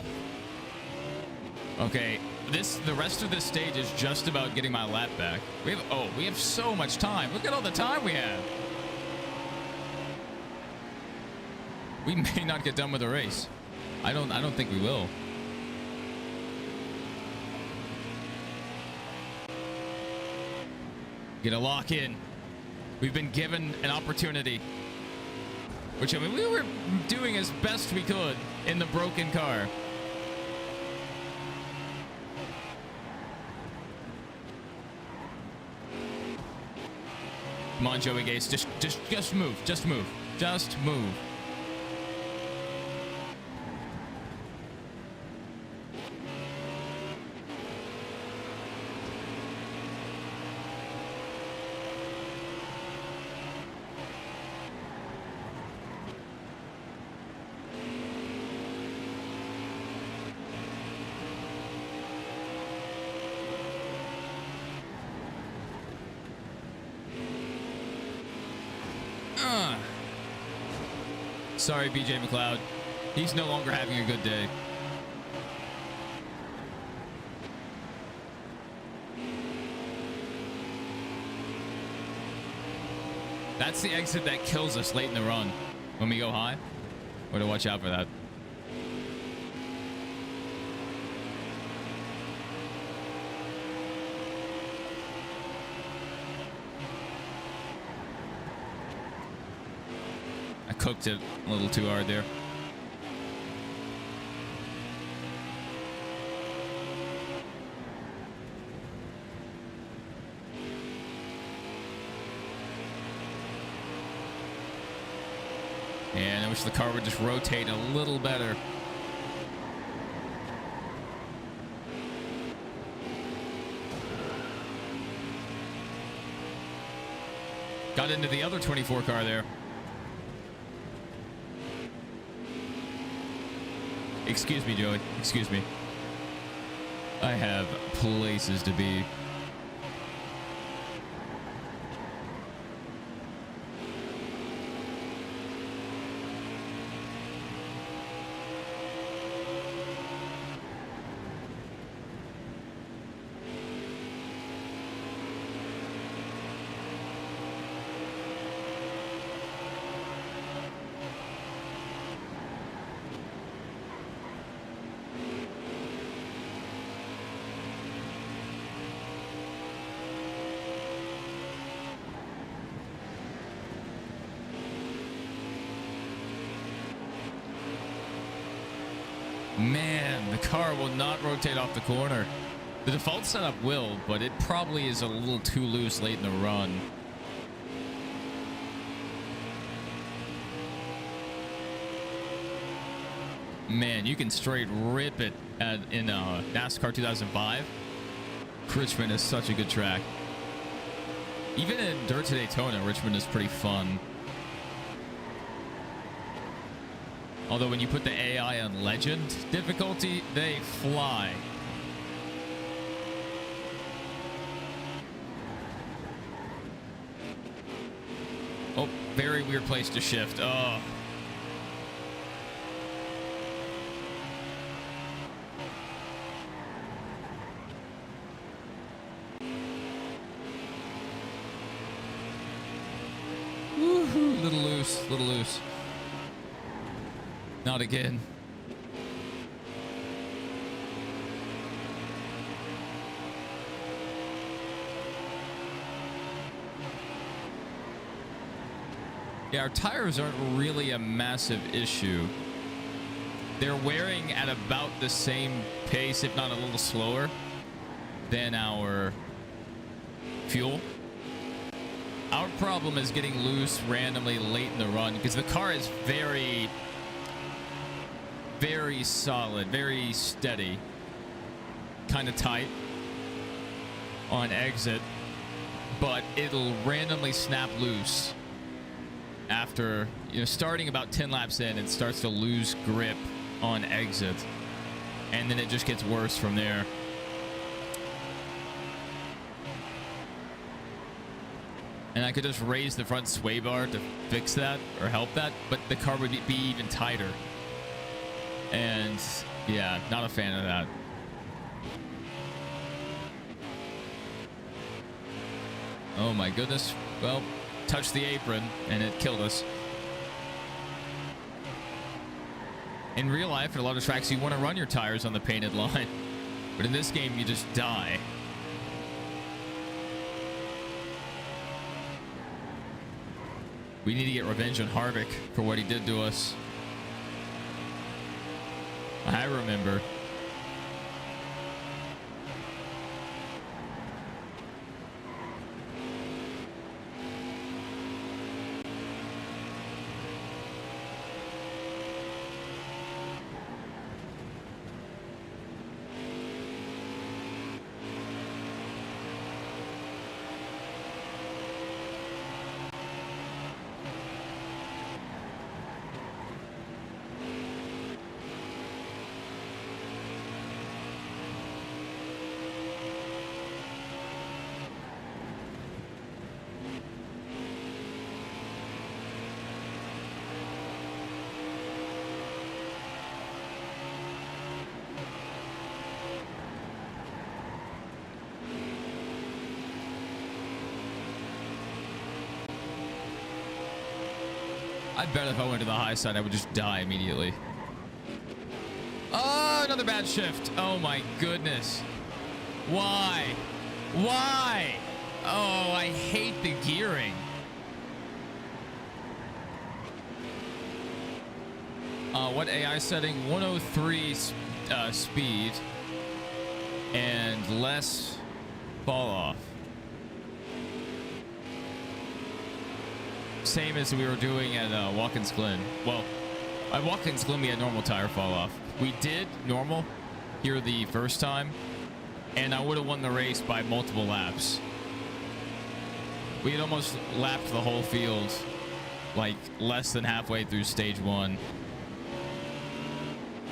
Okay, the rest of this stage is just about getting my lap back. We have so much time. Look at all the time we have. We may not get done with the race. I don't think we will. Get a lock in. We've been given an opportunity. Which, I mean, we were doing as best we could in the broken car. Come on, Joey Gase. Just move. Just move. Just move. Sorry, BJ McLeod. He's no longer having a good day. That's the exit that kills us late in the run when we go high. We're to watch out for that. I cooked it a little too hard there. And I wish the car would just rotate a little better. Got into the other 24 car there. Excuse me, Joey. Excuse me. I have places to be. Man, the car will not rotate off the corner. The default setup will, but it probably is a little too loose late in the run. Man, you can straight rip it in NASCAR 2005. Richmond is such a good track. Even in Dirt to Daytona, Richmond is pretty fun. Although when you put the AI on Legend difficulty, they fly. Oh, very weird place to shift. Oh. Woohoo, little loose, little loose. Not again. Yeah, our tires aren't really a massive issue. They're wearing at about the same pace, if not a little slower, than our fuel. Our problem is getting loose randomly late in the run because the car is very solid, very steady, kind of tight on exit, but it'll randomly snap loose after, starting about 10 laps in. It starts to lose grip on exit, and then it just gets worse from there. And I could just raise the front sway bar to fix that or help that, but the car would be even tighter. And yeah, not a fan of that. Oh my goodness. Well, touched the apron and it killed us. In real life, at a lot of tracks, you want to run your tires on the painted line. But in this game, you just die. We need to get revenge on Harvick for what he did to us. I remember. bet if I went to the high side, I would just die immediately. Oh, another bad shift. Oh my goodness. Why? Why? Oh, I hate the gearing. What AI setting? 103 speed and less fall off. Same as we were doing at Watkins Glen. Well, at Watkins Glen we had normal tire fall off. We did normal here the first time, and I would have won the race by multiple laps. We had almost lapped the whole field, like less than halfway through stage 1.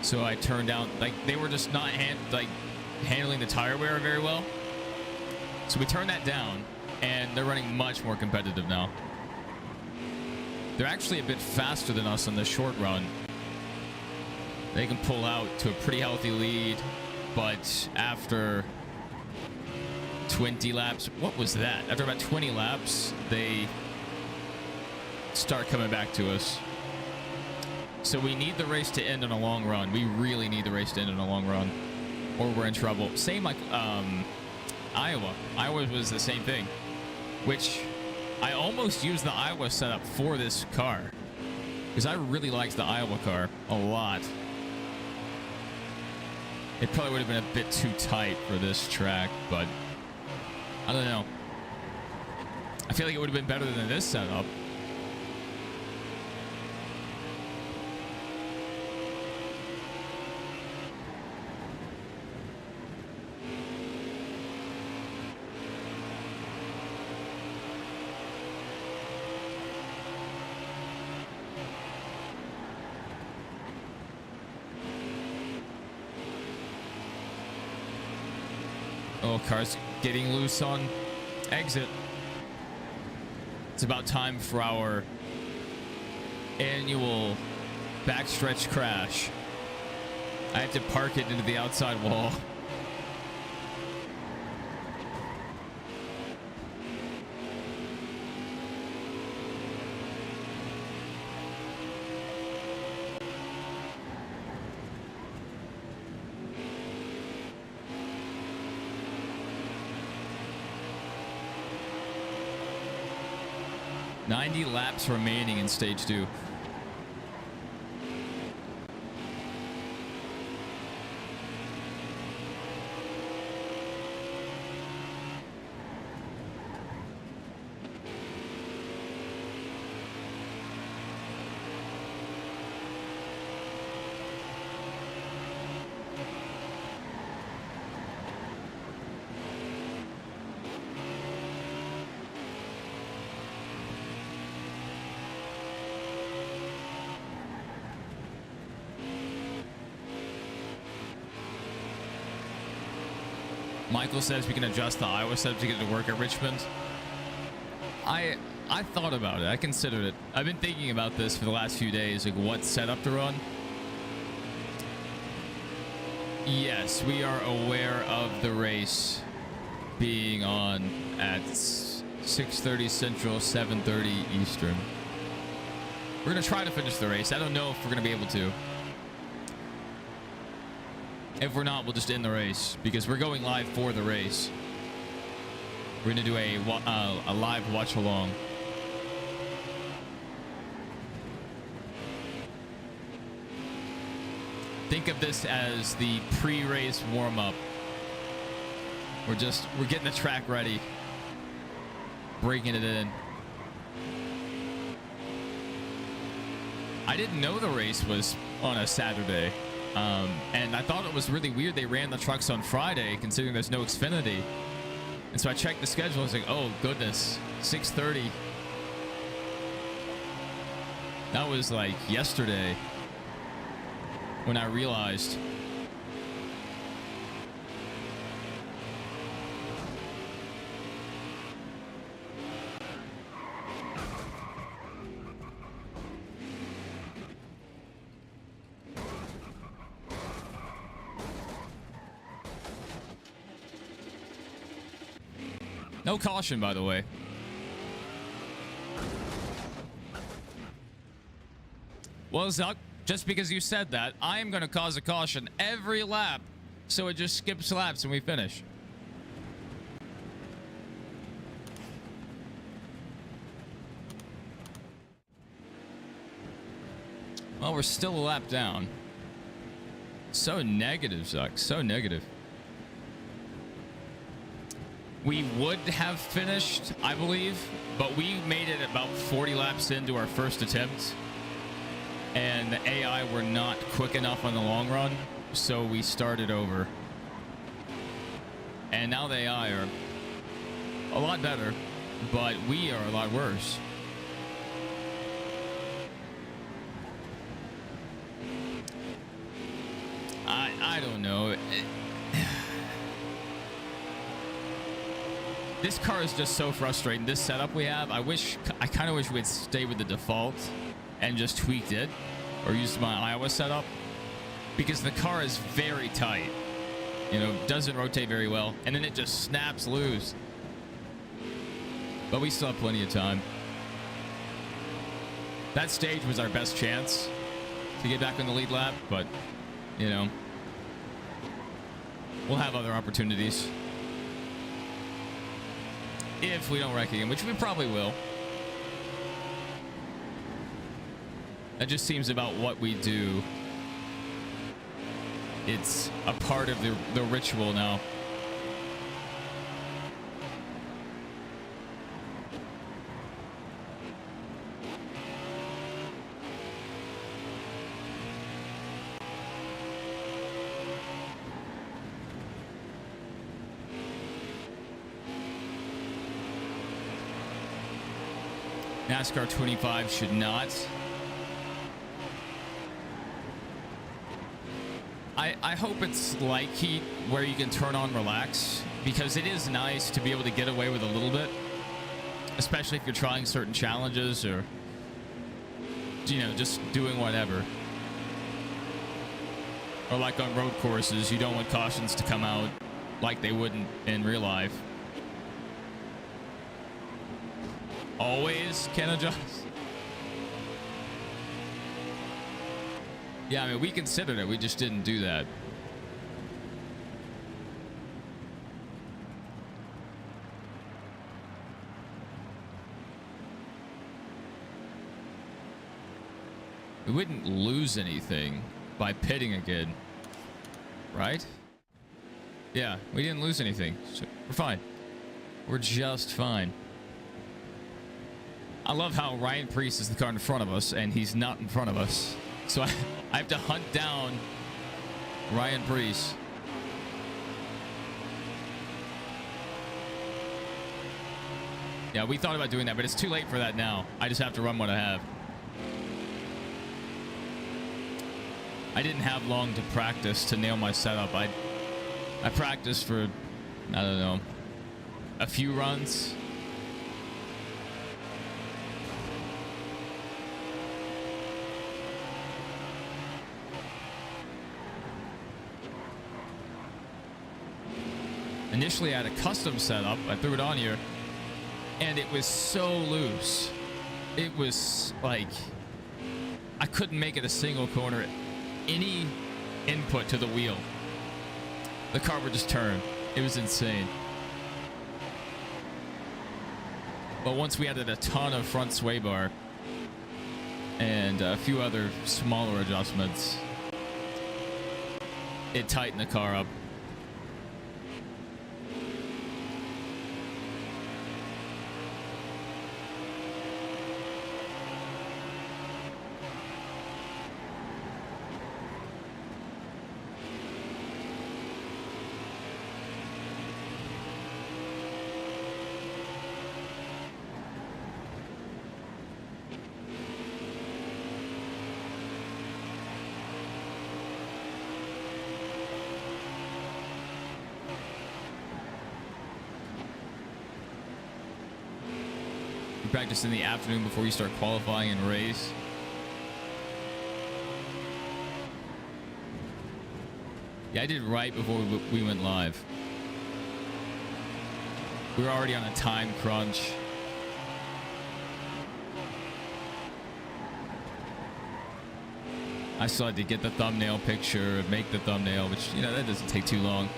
So I turned down, like they were just not handling the tire wear very well. So we turned that down, and they're running much more competitive now. They're actually a bit faster than us on the short run. They can pull out to a pretty healthy lead, but after 20 laps, what was that? After about 20 laps, they start coming back to us. So we need the race to end in a long run. We really need the race to end in a long run, or we're in trouble. Same like Iowa. Iowa was the same thing, which I almost used the Iowa setup for this car because I really liked the Iowa car a lot. It probably would have been a bit too tight for this track, but I don't know. I feel like it would have been better than this setup. Oh, car's getting loose on exit. It's about time for our annual backstretch crash. I have to park it into the outside wall. Laps remaining in stage 2. Michael says we can adjust the Iowa setup to get it to work at Richmond. I thought about it. I considered it. I've been thinking about this for the last few days, like what setup to run. Yes, we are aware of the race being on at 6:30 Central, 7:30 Eastern. We're going to try to finish the race. I don't know if we're going to be able to. If we're not, we'll just end the race because we're going live for the race. We're going to do a live watch along. Think of this as the pre-race warm-up. We're getting the track ready, breaking it in. I didn't know the race was on a Saturday. And I thought it was really weird they ran the trucks on Friday, considering there's no Xfinity. And so I checked the schedule. I was like, oh, goodness, 6:30. That was like yesterday when I realized. No caution, by the way. Well, Zuck, just because you said that, I am going to cause a caution every lap, so it just skips laps and we finish. Well, we're still a lap down. So negative, Zuck. So negative. We would have finished, I believe, but we made it about 40 laps into our first attempt. And the AI were not quick enough on the long run, so we started over. And now the AI are a lot better, but we are a lot worse. I don't know. This car is just so frustrating. This setup we have, I kind of wish we'd stay with the default and just tweaked it or used my Iowa setup, because the car is very tight. You know, doesn't rotate very well, and then it just snaps loose. But we still have plenty of time. That stage was our best chance to get back on the lead lap, but, you know, we'll have other opportunities. If we don't wreck again, which we probably will. That just seems about what we do. It's a part of the ritual now. NASCAR 25 should not. I hope it's like Heat, where you can turn on relax, because it is nice to be able to get away with a little bit, especially if you're trying certain challenges or, you know, just doing whatever. Or like on road courses, you don't want cautions to come out like they wouldn't in real life. Always can adjust. Yeah, I mean, we considered it. We just didn't do that. We wouldn't lose anything by pitting again, right? Yeah, we didn't lose anything. So we're fine. We're just fine. I love how Ryan Preece is the car in front of us, and he's not in front of us. So I have to hunt down Ryan Preece. Yeah, we thought about doing that, but it's too late for that now. I just have to run what I have. I didn't have long to practice to nail my setup. I practiced for, I don't know, a few runs. Initially, I had a custom setup. I threw it on here, and it was so loose. It was like I couldn't make it a single corner. Any input to the wheel, the car would just turn. It was insane. But once we added a ton of front sway bar and a few other smaller adjustments, it tightened the car up. Practice in the afternoon before you start qualifying and race. Yeah, I did right before we went live. We were already on a time crunch. I still had to get the thumbnail picture, make the thumbnail, which, that doesn't take too long.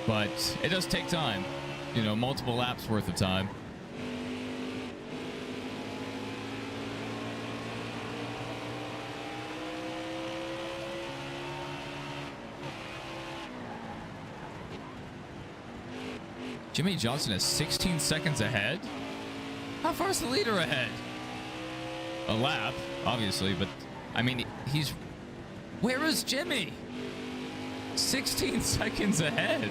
But it does take time. Multiple laps worth of time. Jimmy Johnson is 16 seconds ahead? How far is the leader ahead? A lap, obviously, but I mean, he's... Where is Jimmy? 16 seconds ahead.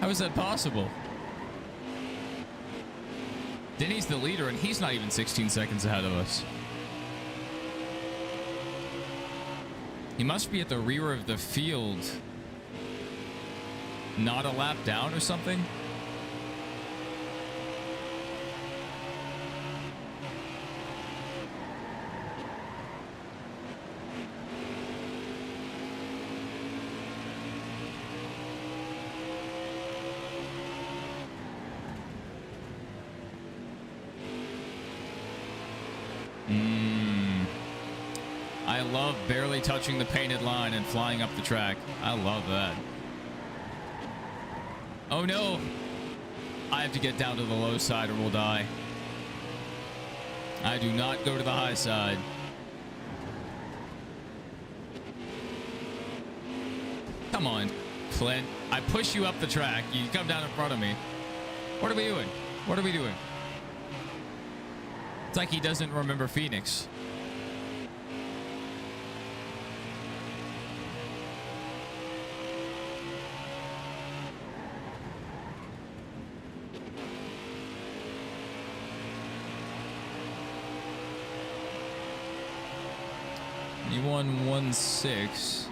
How is that possible? Denny's the leader, and he's not even 16 seconds ahead of us. He must be at the rear of the field. Not a lap down or something? I love barely touching the painted line and flying up the track. I love that. Oh no! I have to get down to the low side or we'll die. I do not go to the high side. Come on, Clint. I push you up the track. You come down in front of me. What are we doing? What are we doing? It's like he doesn't remember Phoenix. You won 1-6.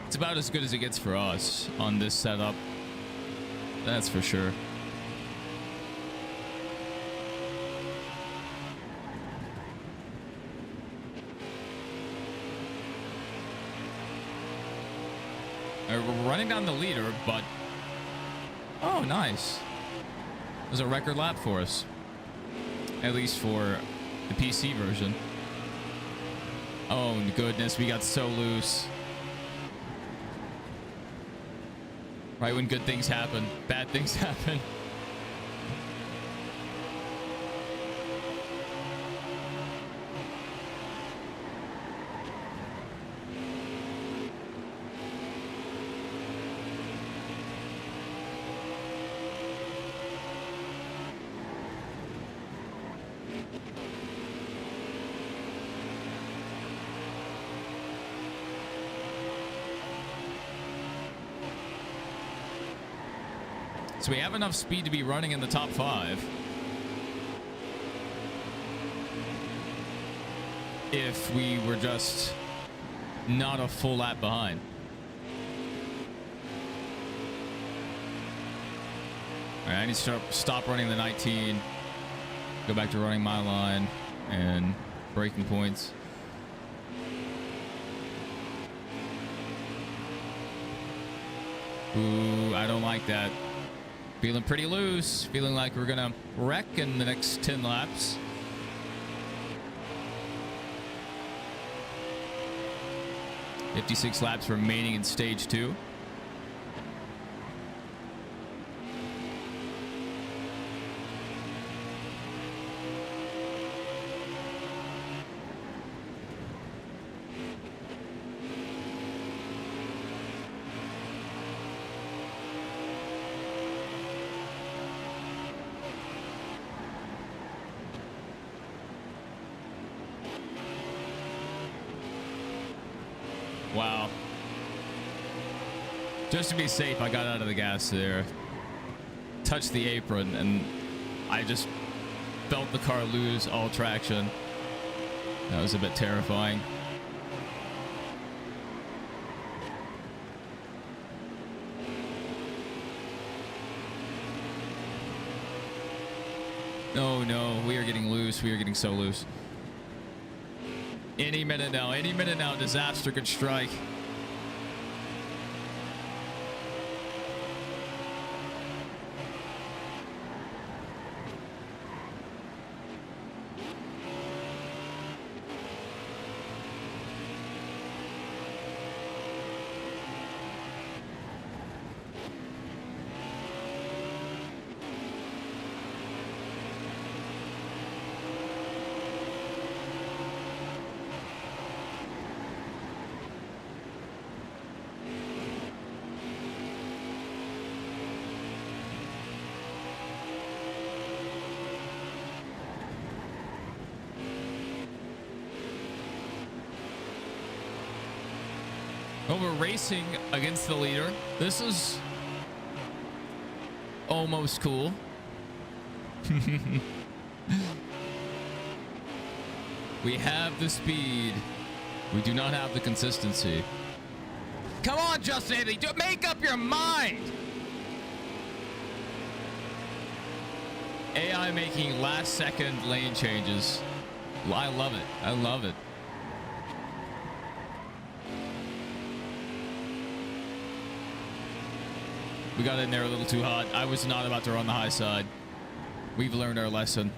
It's about as good as it gets for us on this setup. That's for sure. We're running down the leader, but... Oh, nice. It was a record lap for us. At least for the PC version. Oh, goodness, we got so loose. Right when good things happen, bad things happen. So we have enough speed to be running in the top 5. If we were just not a full lap behind. All right, I need to stop running the 19. Go back to running my line and braking points. Ooh, I don't like that. Feeling pretty loose. Feeling like we're going to wreck in the next 10 laps. $56 laps remaining in stage 2. Wow. Just to be safe, I got out of the gas there. Touched the apron, and I just felt the car lose all traction. That was a bit terrifying. Oh no, we are getting loose. We are getting so loose. Any minute now, disaster could strike. Well, we're racing against the leader. This is almost cool. We have the speed. We do not have the consistency. Come on, Justin Haley. Make up your mind. AI making last second lane changes. I love it. I love it. We got in there a little too hot. I was not about to run the high side. We've learned our lesson.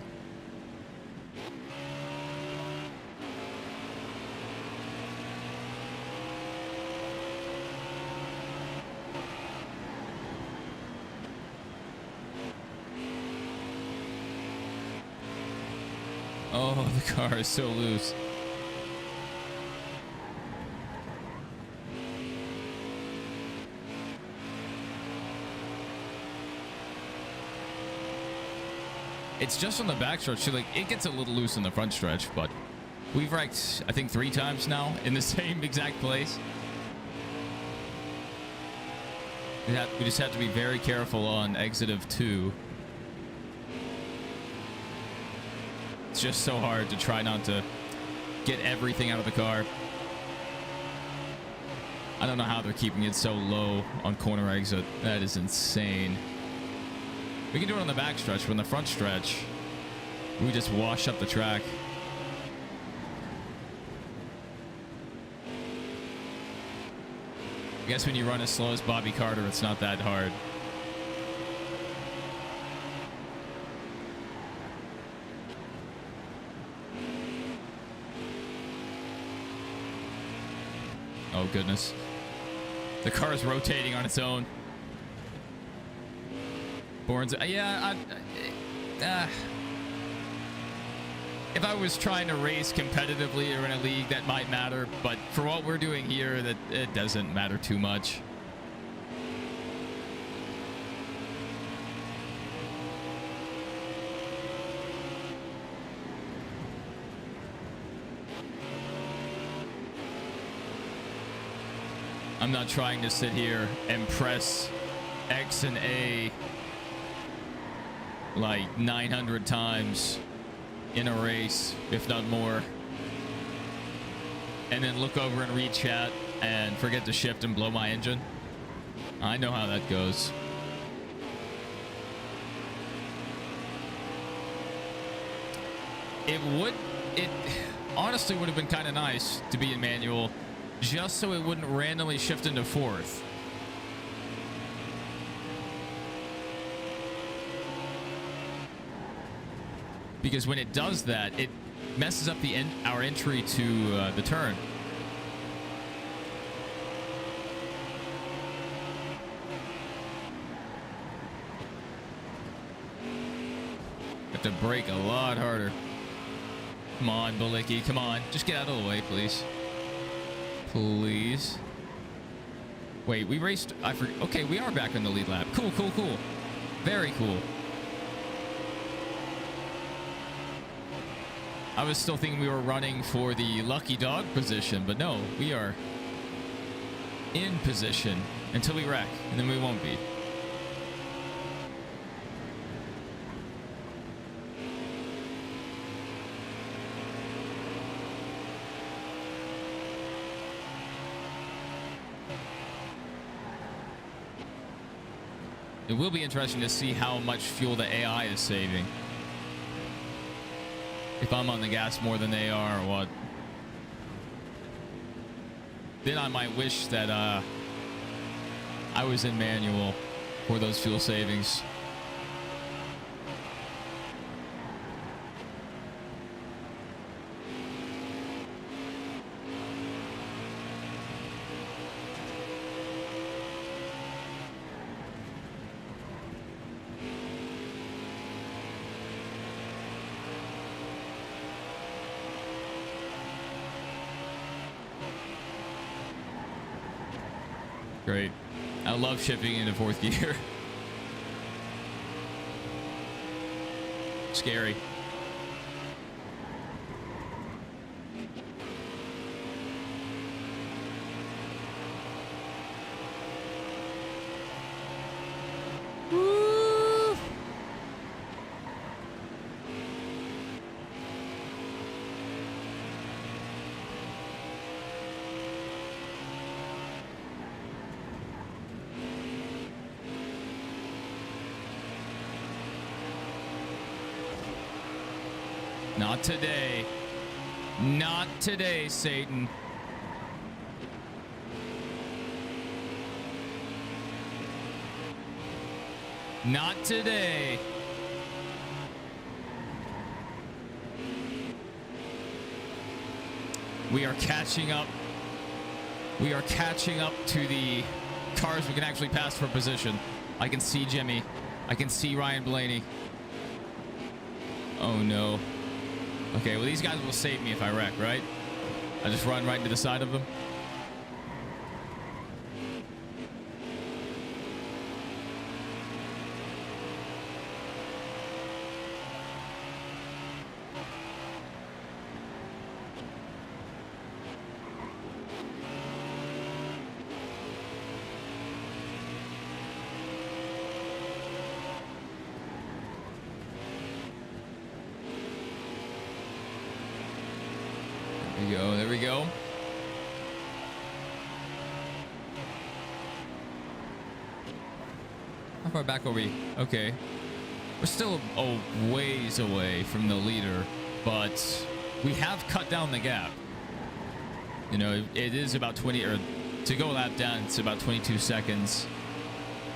Oh, the car is so loose. It's just on the back stretch. So, like, it gets a little loose in the front stretch, but we've wrecked, I think, 3 times now in the same exact place. We just have to be very careful on exit of 2. It's just so hard to try not to get everything out of the car. I don't know how they're keeping it so low on corner exit. That is insane. We can do it on the back stretch, but on the front stretch, we just wash up the track. I guess when you run as slow as Bobby Carter, it's not that hard. Oh, goodness. The car is rotating on its own. Bourne's... Yeah, if I was trying to race competitively or in a league, that might matter. But for what we're doing here, that it doesn't matter too much. I'm not trying to sit here and press X and A like 900 times in a race, if not more, and then look over and read chat and forget to shift and blow my engine. I know how that goes. It honestly would have been kind of nice to be in manual, just so it wouldn't randomly shift into 4th. Because when it does that, it messes up our entry to the turn. Have to brake a lot harder. Come on, Bulicki, come on. Just get out of the way, please. Please. Wait, we raced... Okay, we are back on the lead lap. Cool, cool, cool. Very cool. I was still thinking we were running for the lucky dog position, but no, we are in position until we wreck, and then we won't be. It will be interesting to see how much fuel the AI is saving. If I'm on the gas more than they are or what. Then I might wish that I was in manual for those fuel savings. Great. I love shifting into 4th gear. Scary. Not today. Not today, Satan. Not today. We are catching up. We are catching up to the cars we can actually pass for position. I can see Jimmy. I can see Ryan Blaney. Oh, no. Okay, well, these guys will save me if I wreck, right? I just run right into the side of them. There we go. How far back are we? Okay. We're still a ways away from the leader, but we have cut down the gap. You know, it is about 20, or to go lap down, it's about 22 seconds.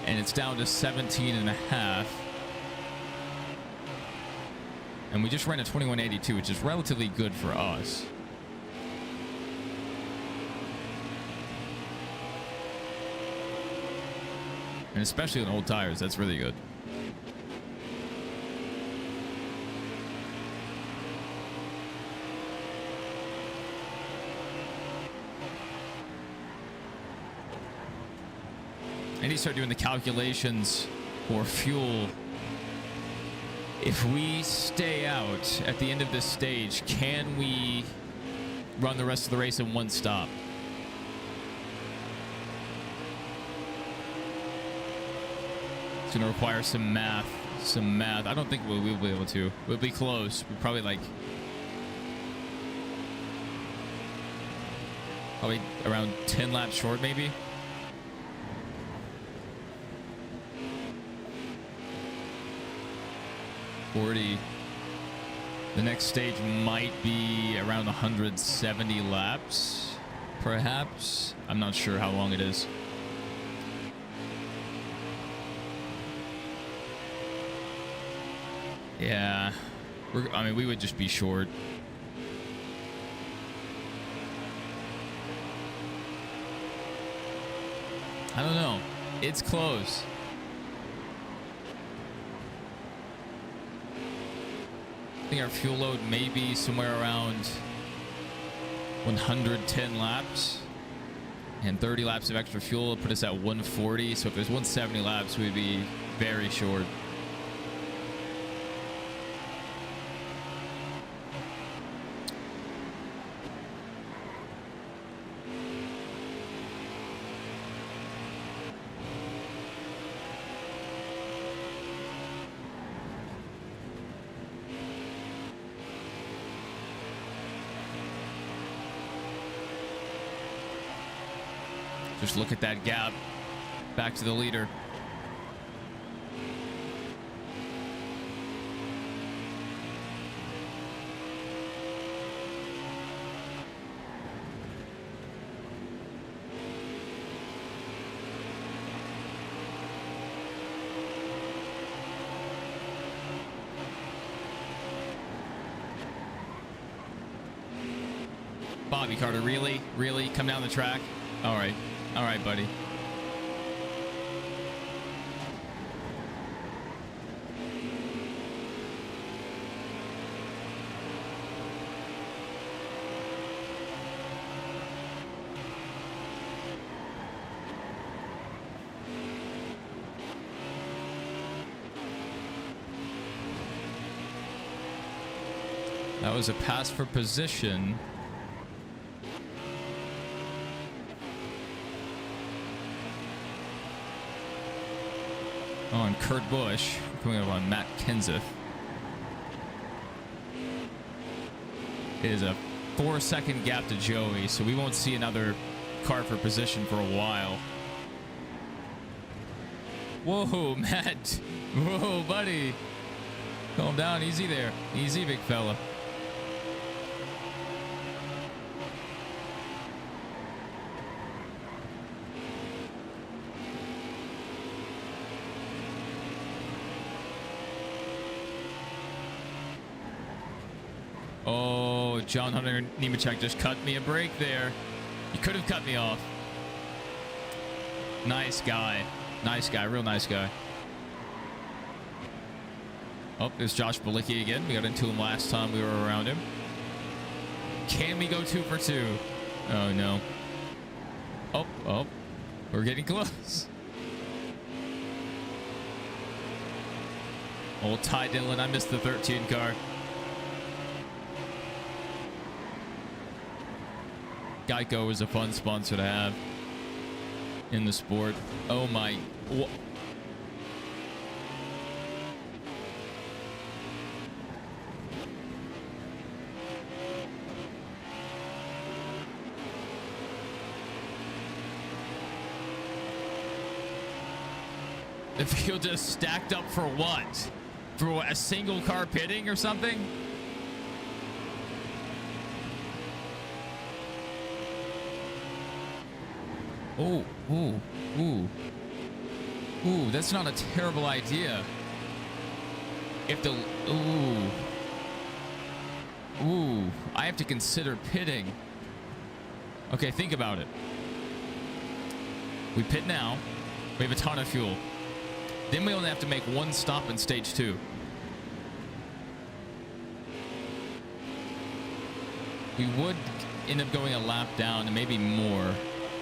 And it's down to 17 and a half. And we just ran a 21.82, which is relatively good for us. And especially on old tires, that's really good. I need to start doing the calculations for fuel. If we stay out at the end of this stage, can we run the rest of the race in one stop? It's going to require some math. I don't think we'll be able to. We'll be close. We're probably around 10 laps short, maybe. The next stage might be around 170 laps, perhaps. I'm not sure how long it is. Yeah, I mean, we would just be short. I don't know. It's close. I think our fuel load may be somewhere around 110 laps. And 30 laps of extra fuel will put us at 140. So if there's 170 laps, we'd be very short. Just look at that gap back to the leader. Bobby Carter, really? Really? Come down the track? All right. All right, buddy. That was a pass for position. On Kurt Busch, coming up on Matt Kenseth. It is a 4-second gap to Joey, so we won't see another car for position for a while. Whoa, Matt. Whoa, buddy. Calm down. Easy there. Easy, big fella. Oh, John Hunter Nemechek just cut me a break there. You could have cut me off. Nice guy. Nice guy. Real nice guy. Oh, there's Josh Balicki again. We got into him last time we were around him. Can we go 2 for 2? Oh, no. Oh. We're getting close. Old Ty Dillon. I missed the 13 car. Geico is a fun sponsor to have in the sport. Oh, my... The field just stacked up for what? For a single car pitting or something? Oh, ooh, that's not a terrible idea. If the, ooh, I have to consider pitting. Okay, think about it. We pit now. We have a ton of fuel. Then we only have to make one stop in stage 2. We would end up going a lap down and maybe more.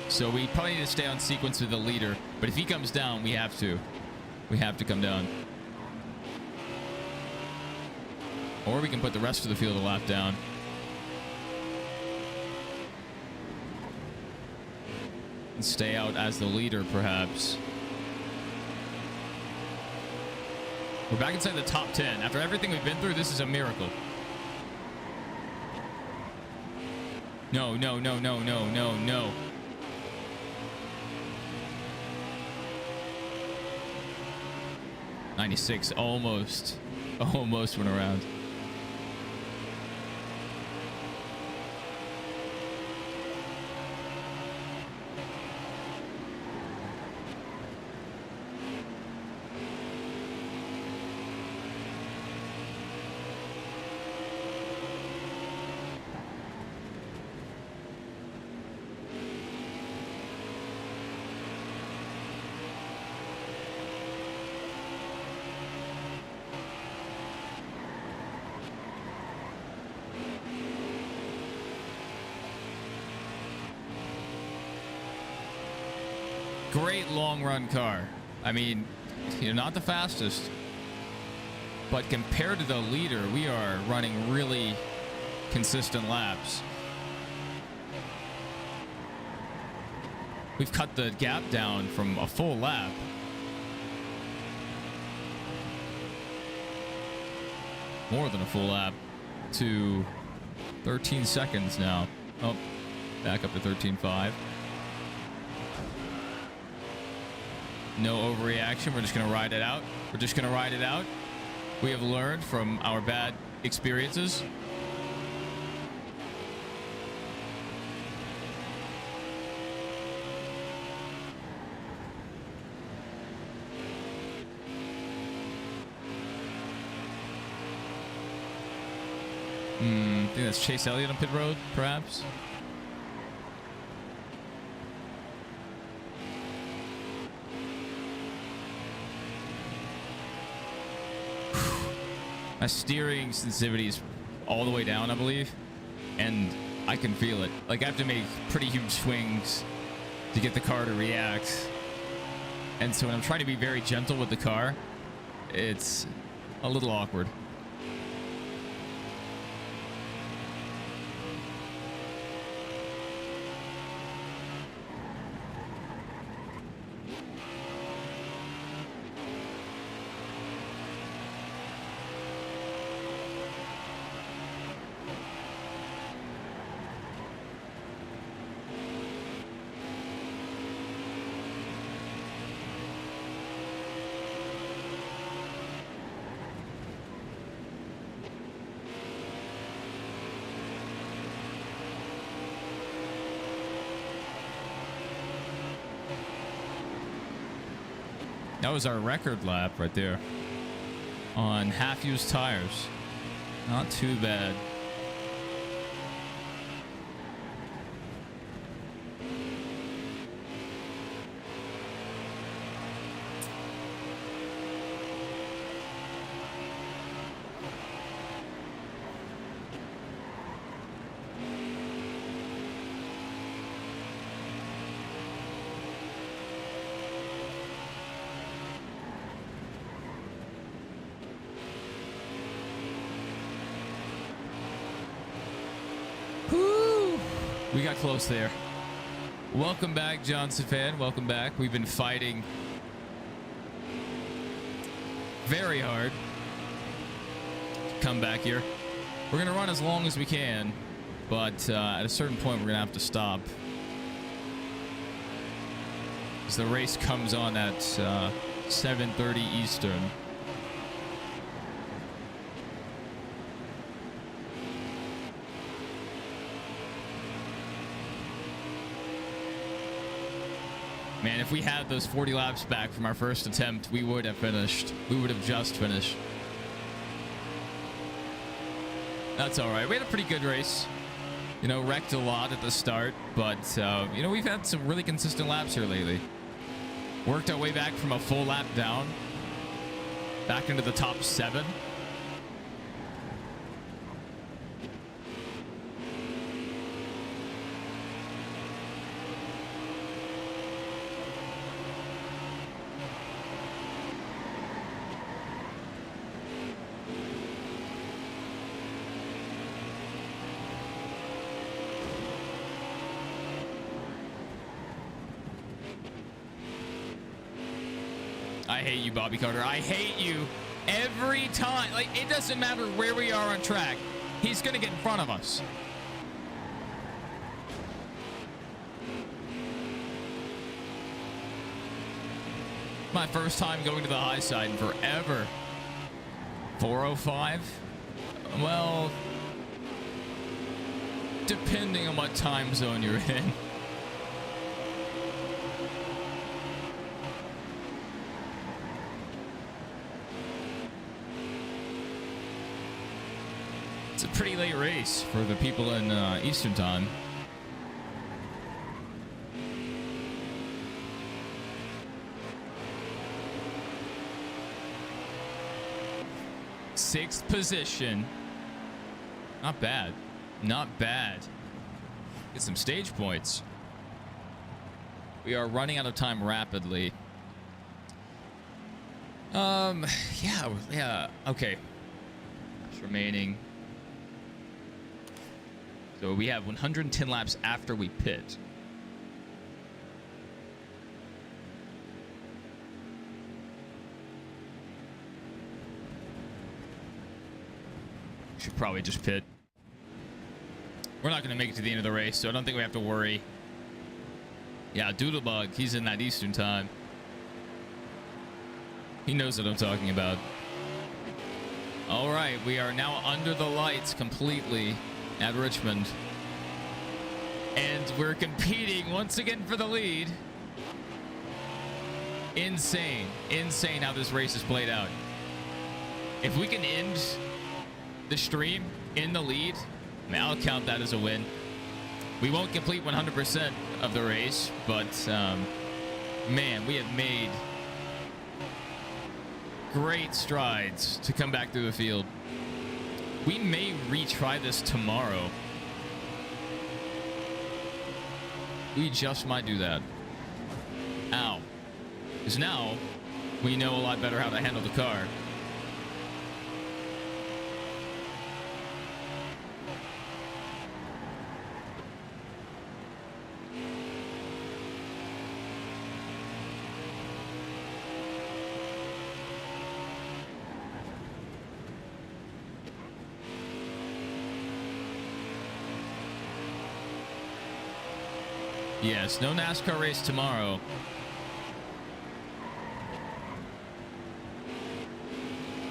So we probably need to stay on sequence with the leader. But if he comes down, we have to. We have to come down. Or we can put the rest of the field a lap down. And stay out as the leader, perhaps. We're back inside the top 10. After everything we've been through, this is a miracle. No. 96, almost went around. Great long run car. I mean, not the fastest, but compared to the leader, we are running really consistent laps. We've cut the gap down from a full lap. More than a full lap to 13 seconds now. Oh, back up to 13.5. No overreaction. We're just going to ride it out. We have learned from our bad experiences. I think that's Chase Elliott on pit road, perhaps. My steering sensitivity is all the way down, I believe, and I can feel it. Like, I have to make pretty huge swings to get the car to react. And so when I'm trying to be very gentle with the car, it's a little awkward. That was our record lap right there on half-used tires. Not too bad. We got close there. Welcome back, Johnson fan. Welcome back. We've been fighting very hard to come back here. We're going to run as long as we can, but at a certain point, we're going to have to stop. As the race comes on at 7:30 Eastern. Man, if we had those 40 laps back from our first attempt, we would have finished. We would have just finished. That's all right. We had a pretty good race. You know, wrecked a lot at the start, but, you know, we've had some really consistent laps here lately. Worked our way back from a full lap down, back into the top 7. I hate you, Bobby Carter. I hate you every time. Like, it doesn't matter where we are on track. He's going to get in front of us. My first time going to the high side in forever. 405? Well, depending on what time zone you're in. It's a pretty late race for the people in Eastern time. Sixth position. Not bad. Not bad. Get some stage points. We are running out of time rapidly. Yeah. Okay. It's remaining. So we have 110 laps after we pit. Should probably just pit. We're not going to make it to the end of the race, so I don't think we have to worry. Yeah, Doodlebug, he's in that Eastern time. He knows what I'm talking about. All right, we are now under the lights completely at Richmond. And we're competing once again for the lead. Insane. Insane how this race is played out. If we can end the stream in the lead, I mean, I'll count that as a win. We won't complete 100% of the race, but man, we have made great strides to come back through the field. We may retry this tomorrow. We just might do that. Ow. Because now we know a lot better how to handle the car. Yes, no NASCAR race tomorrow.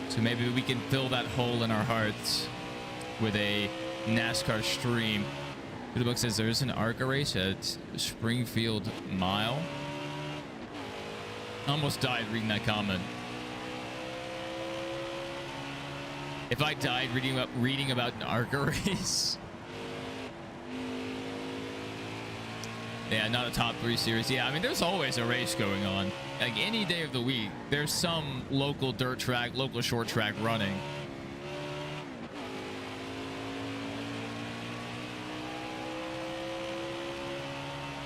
So maybe we can fill that hole in our hearts with a NASCAR stream. The book says there is an ARCA race at Springfield Mile. I almost died reading that comment. If I died reading about an ARCA race. Yeah, not a top 3 series. Yeah, I mean, there's always a race going on. Like, any day of the week, there's some local dirt track, local short track running.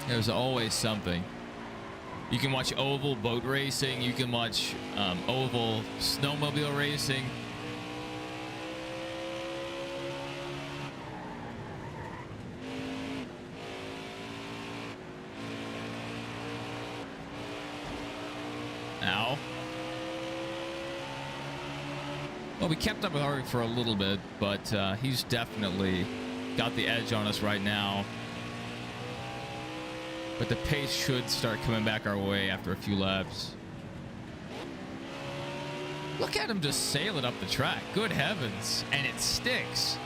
There's always something. You can watch oval boat racing. You can watch oval snowmobile racing. Well, we kept up with Harvick for a little bit, but he's definitely got the edge on us right now. But the pace should start coming back our way after a few laps. Look at him just sail it up the track. Good heavens. And it sticks.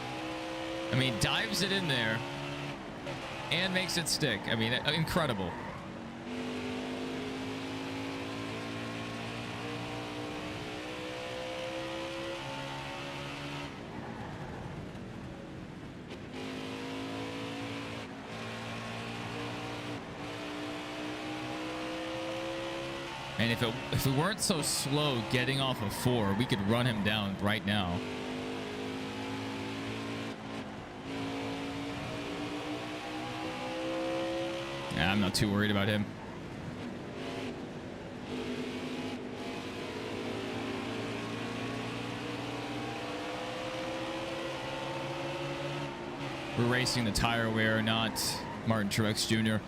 I mean, dives it in there and makes it stick. I mean, incredible. And if we weren't so slow getting off of 4, we could run him down right now. Yeah, I'm not too worried about him. We're racing the tire wear, not Martin Truex Jr.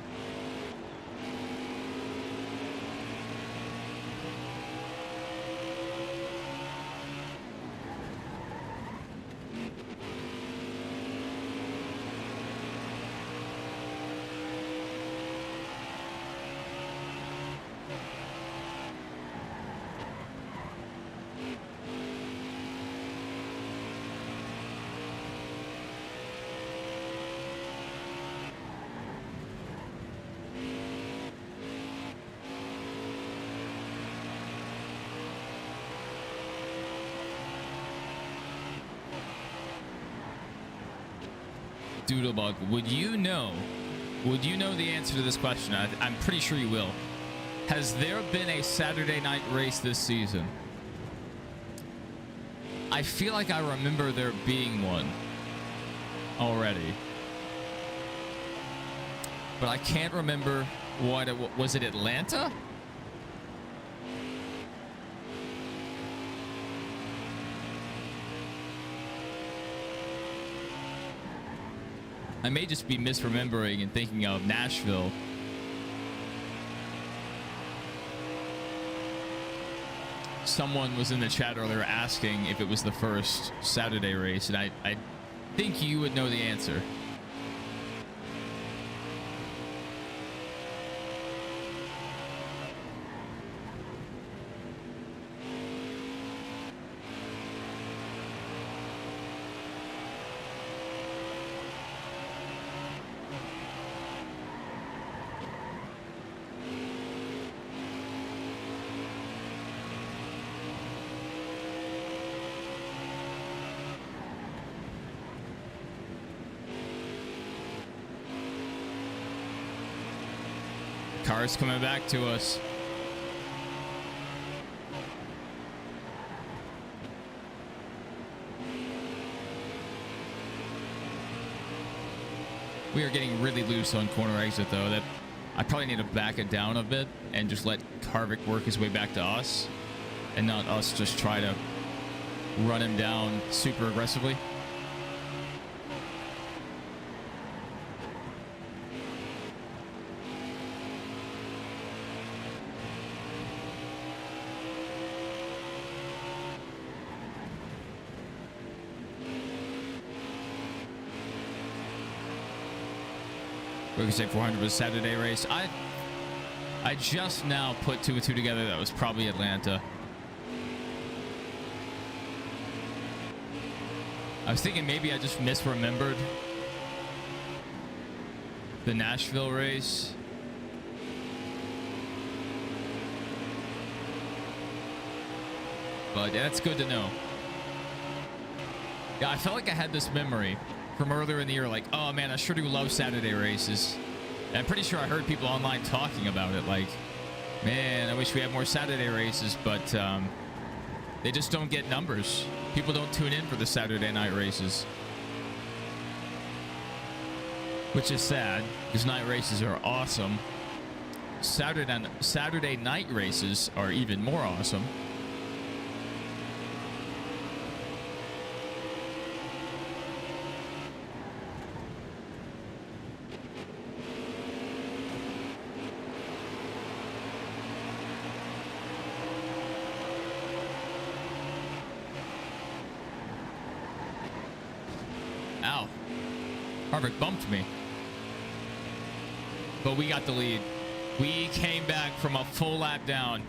Doodlebug, would you know the answer to this question? I'm pretty sure you will. Has there been a Saturday night race this season? I feel like I remember there being one already, but I can't remember what it was. It Atlanta? I may just be misremembering and thinking of Nashville. Someone was in the chat earlier asking if it was the first Saturday race, and I think you would know the answer. Car's coming back to us. We are getting really loose on corner exit, though. That I probably need to back it down a bit and just let Harvick work his way back to us, and not us just try to run him down super aggressively. We're gonna say 400 was Saturday race. I just now put 2 and 2 together. That was probably Atlanta. I was thinking maybe I just misremembered the Nashville race. But yeah, that's good to know. Yeah, I felt like I had this memory from earlier in the year, like, oh man, I sure do love Saturday races. And I'm pretty sure I heard people online talking about it, like, man, I wish we had more Saturday races, but they just don't get numbers. People don't tune in for the Saturday night races, which is sad because night races are awesome. Saturday night races are even more awesome. Ow. Harvick bumped me. But we got the lead. We came back from a full lap down.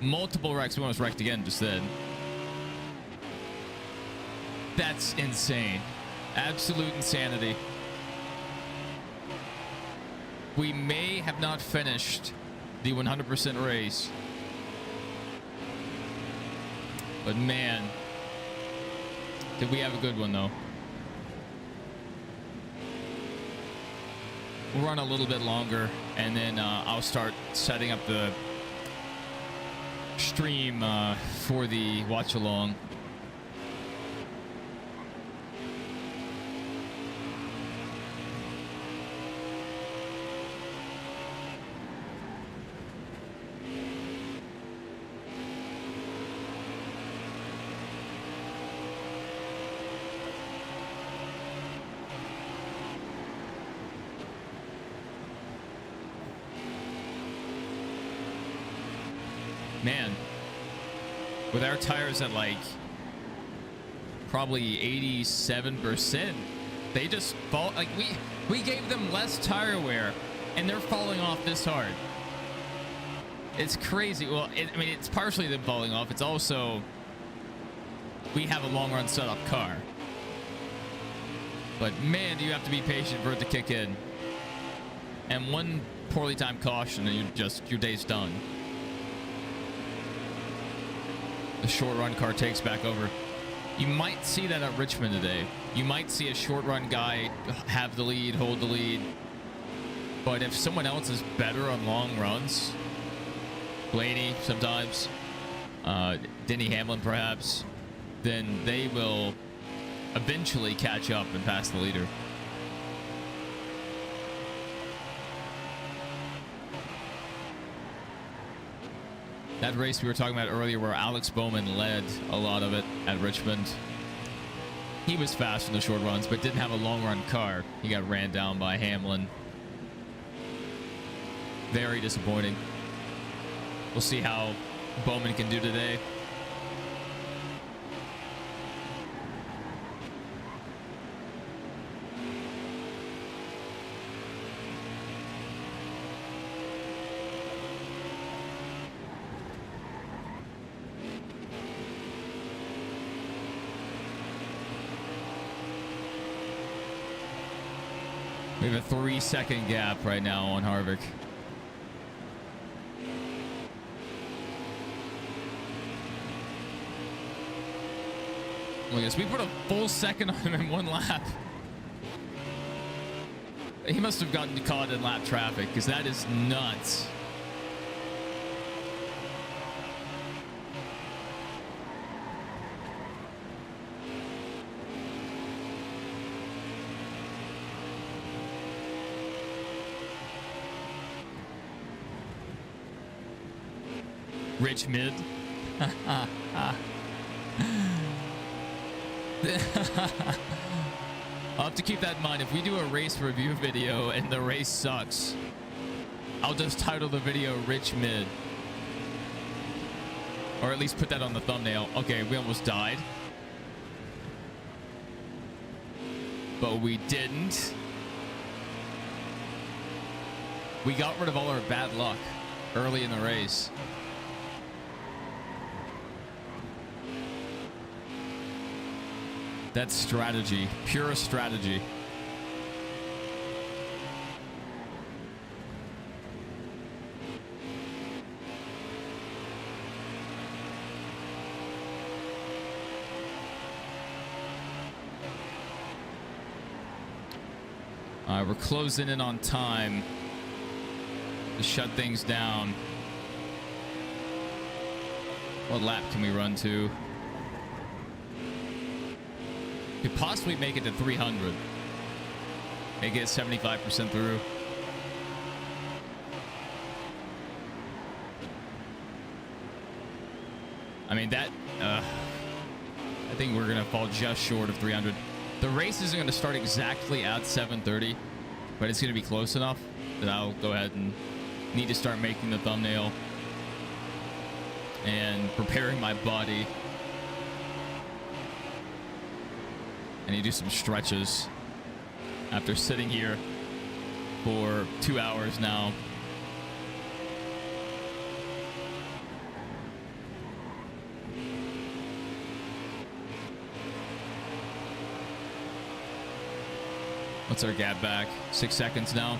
Multiple wrecks. We almost wrecked again just then. That's insane. Absolute insanity. We may have not finished the 100% race. But man, did we have a good one though. We'll run a little bit longer and then I'll start setting up the stream for the watch along. Man, with our tires at like probably 87%, they just fall. Like we gave them less tire wear and they're falling off this hard. It's crazy. Well, I mean, it's partially them falling off. It's also we have a long run setup car. But man, do you have to be patient for it to kick in. And one poorly timed caution and your day's done. The short run car takes back over. You might see that at Richmond today. You might see a short run guy have the lead, hold the lead. But if someone else is better on long runs, Blaney sometimes, Denny Hamlin perhaps, then they will eventually catch up and pass the leader. That race we were talking about earlier where Alex Bowman led a lot of it at Richmond. He was fast in the short runs, but didn't have a long run car. He got ran down by Hamlin. Very disappointing. We'll see how Bowman can do today. We have a 3-second gap right now on Harvick. Look at this. We put a full second on him in one lap. He must have gotten caught in lap traffic because that is nuts. Richmond. I'll have to keep that in mind. If we do a race review video and the race sucks, I'll just title the video Richmond. Or at least put that on the thumbnail. Okay, we almost died. But we didn't. We got rid of all our bad luck early in the race. That's strategy, pure strategy. All right, we're closing in on time to shut things down. What lap can we run to? Could possibly make it to 300. Make it 75% through. I mean, that... I think we're going to fall just short of 300. The race isn't going to start exactly at 7:30, but it's going to be close enough that I'll go ahead and need to start making the thumbnail and preparing my body. and you do some stretches after sitting here for 2 hours now. What's our gap back? 6 seconds now.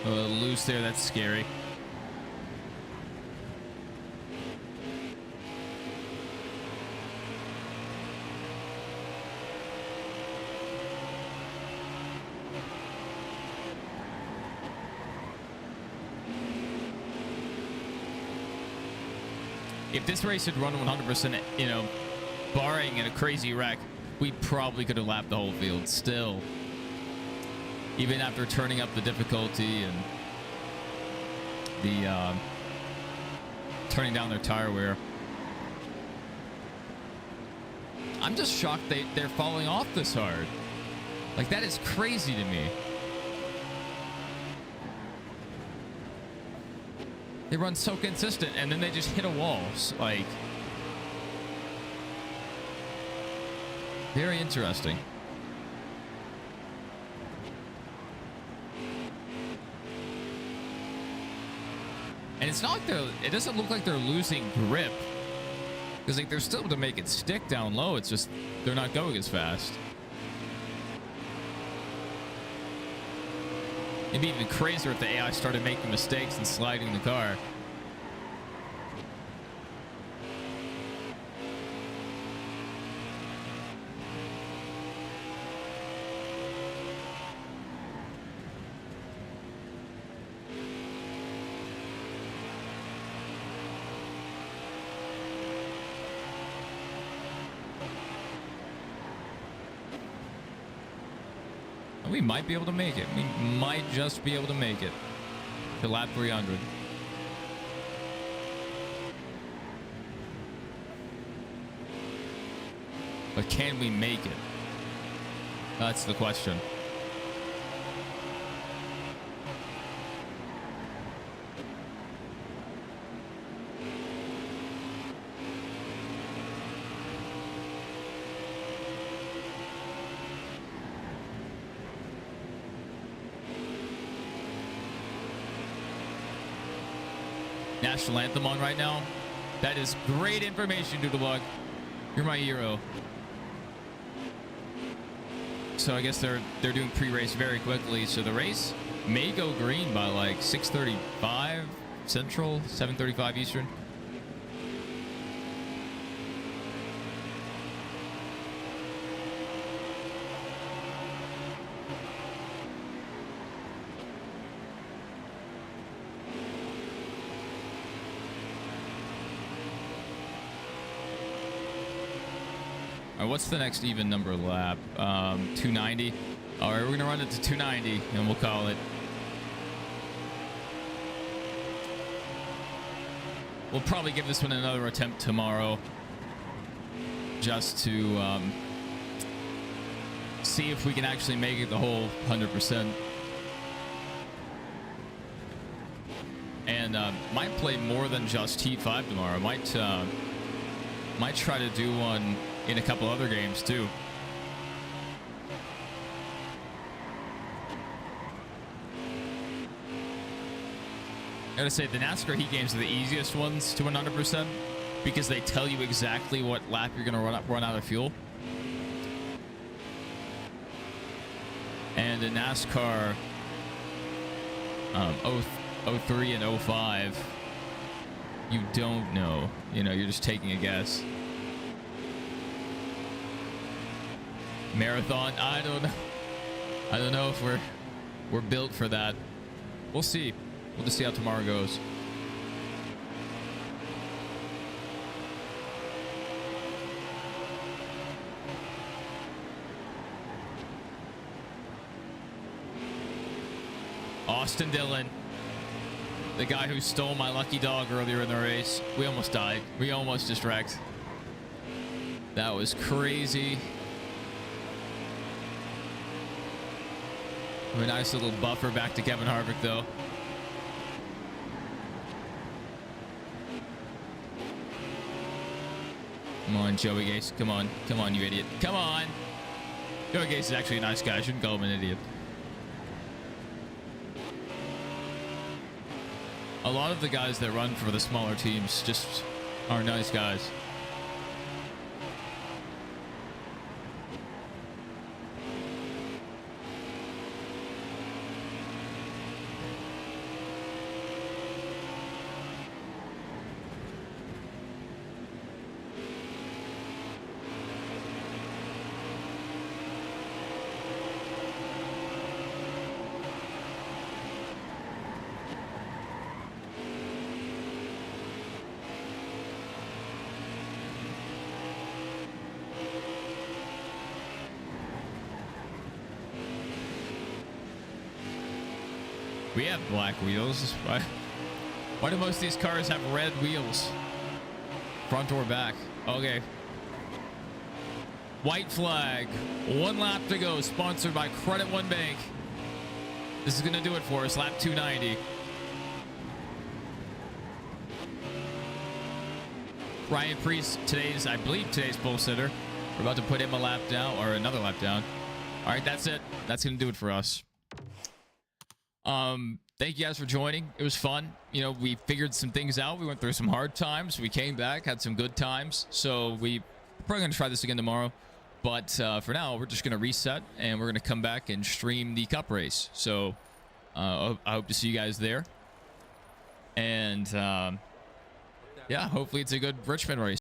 Loose there, that's scary. If this race had run 100%, you know, barring in a crazy wreck, we probably could have lapped the whole field still. Even after turning up the difficulty and the turning down their tire wear. I'm just shocked they're falling off this hard. Like, that is crazy to me. They run so consistent, and then they just hit a wall. Like, very interesting. And it's not like it doesn't look like they're losing grip. Because like they're still able to make it stick down low. It's just they're not going as fast. It'd be even crazier if the AI started making mistakes and sliding the car. We might be able to make it. We might just be able to make it to lap 300. But can we make it? That's the question. National anthem on right now. That is great information, Doodlebug. You're my hero. So I guess they're doing pre-race very quickly. So the race may go green by like 6:35 Central, 7:35 Eastern. What's the next even number lap? 290. All right, we're gonna run it to 290 and we'll call it. We'll probably give this one another attempt tomorrow, just to see if we can actually make it the whole 100%. And might play more than just Heat 5 tomorrow. Might try to do one in a couple other games too. I gotta say, the NASCAR Heat games are the easiest ones to 100% because they tell you exactly what lap you're gonna run out of fuel. And in NASCAR 03 and 05, you don't know. You know, you're just taking a guess. Marathon, I don't know if we're built for that. We'll see. We'll just see how tomorrow goes. Austin Dillon, the guy who stole my lucky dog earlier in the race. We almost died. We almost just wrecked. That was crazy. A nice little buffer back to Kevin Harvick, though. Come on, Joey Gase. Come on. Come on, you idiot. Come on. Joey Gase is actually a nice guy. I shouldn't call him an idiot. A lot of the guys that run for the smaller teams just are nice guys. We have black wheels. Why do most of these cars have red wheels? Front or back? Okay. White flag. 1 lap to go. Sponsored by Credit One Bank. This is going to do it for us. Lap 290. Ryan Priest, I believe today's pole sitter. We're about to put him a lap down, or another lap down. All right, that's it. That's going to do it for us. Thank you guys for joining. It was fun. You know, we figured some things out. We went through some hard times. We came back, had some good times. So we're probably going to try this again tomorrow. But for now, we're just going to reset and we're going to come back and stream the cup race. So I hope to see you guys there. And yeah, hopefully it's a good Richmond race.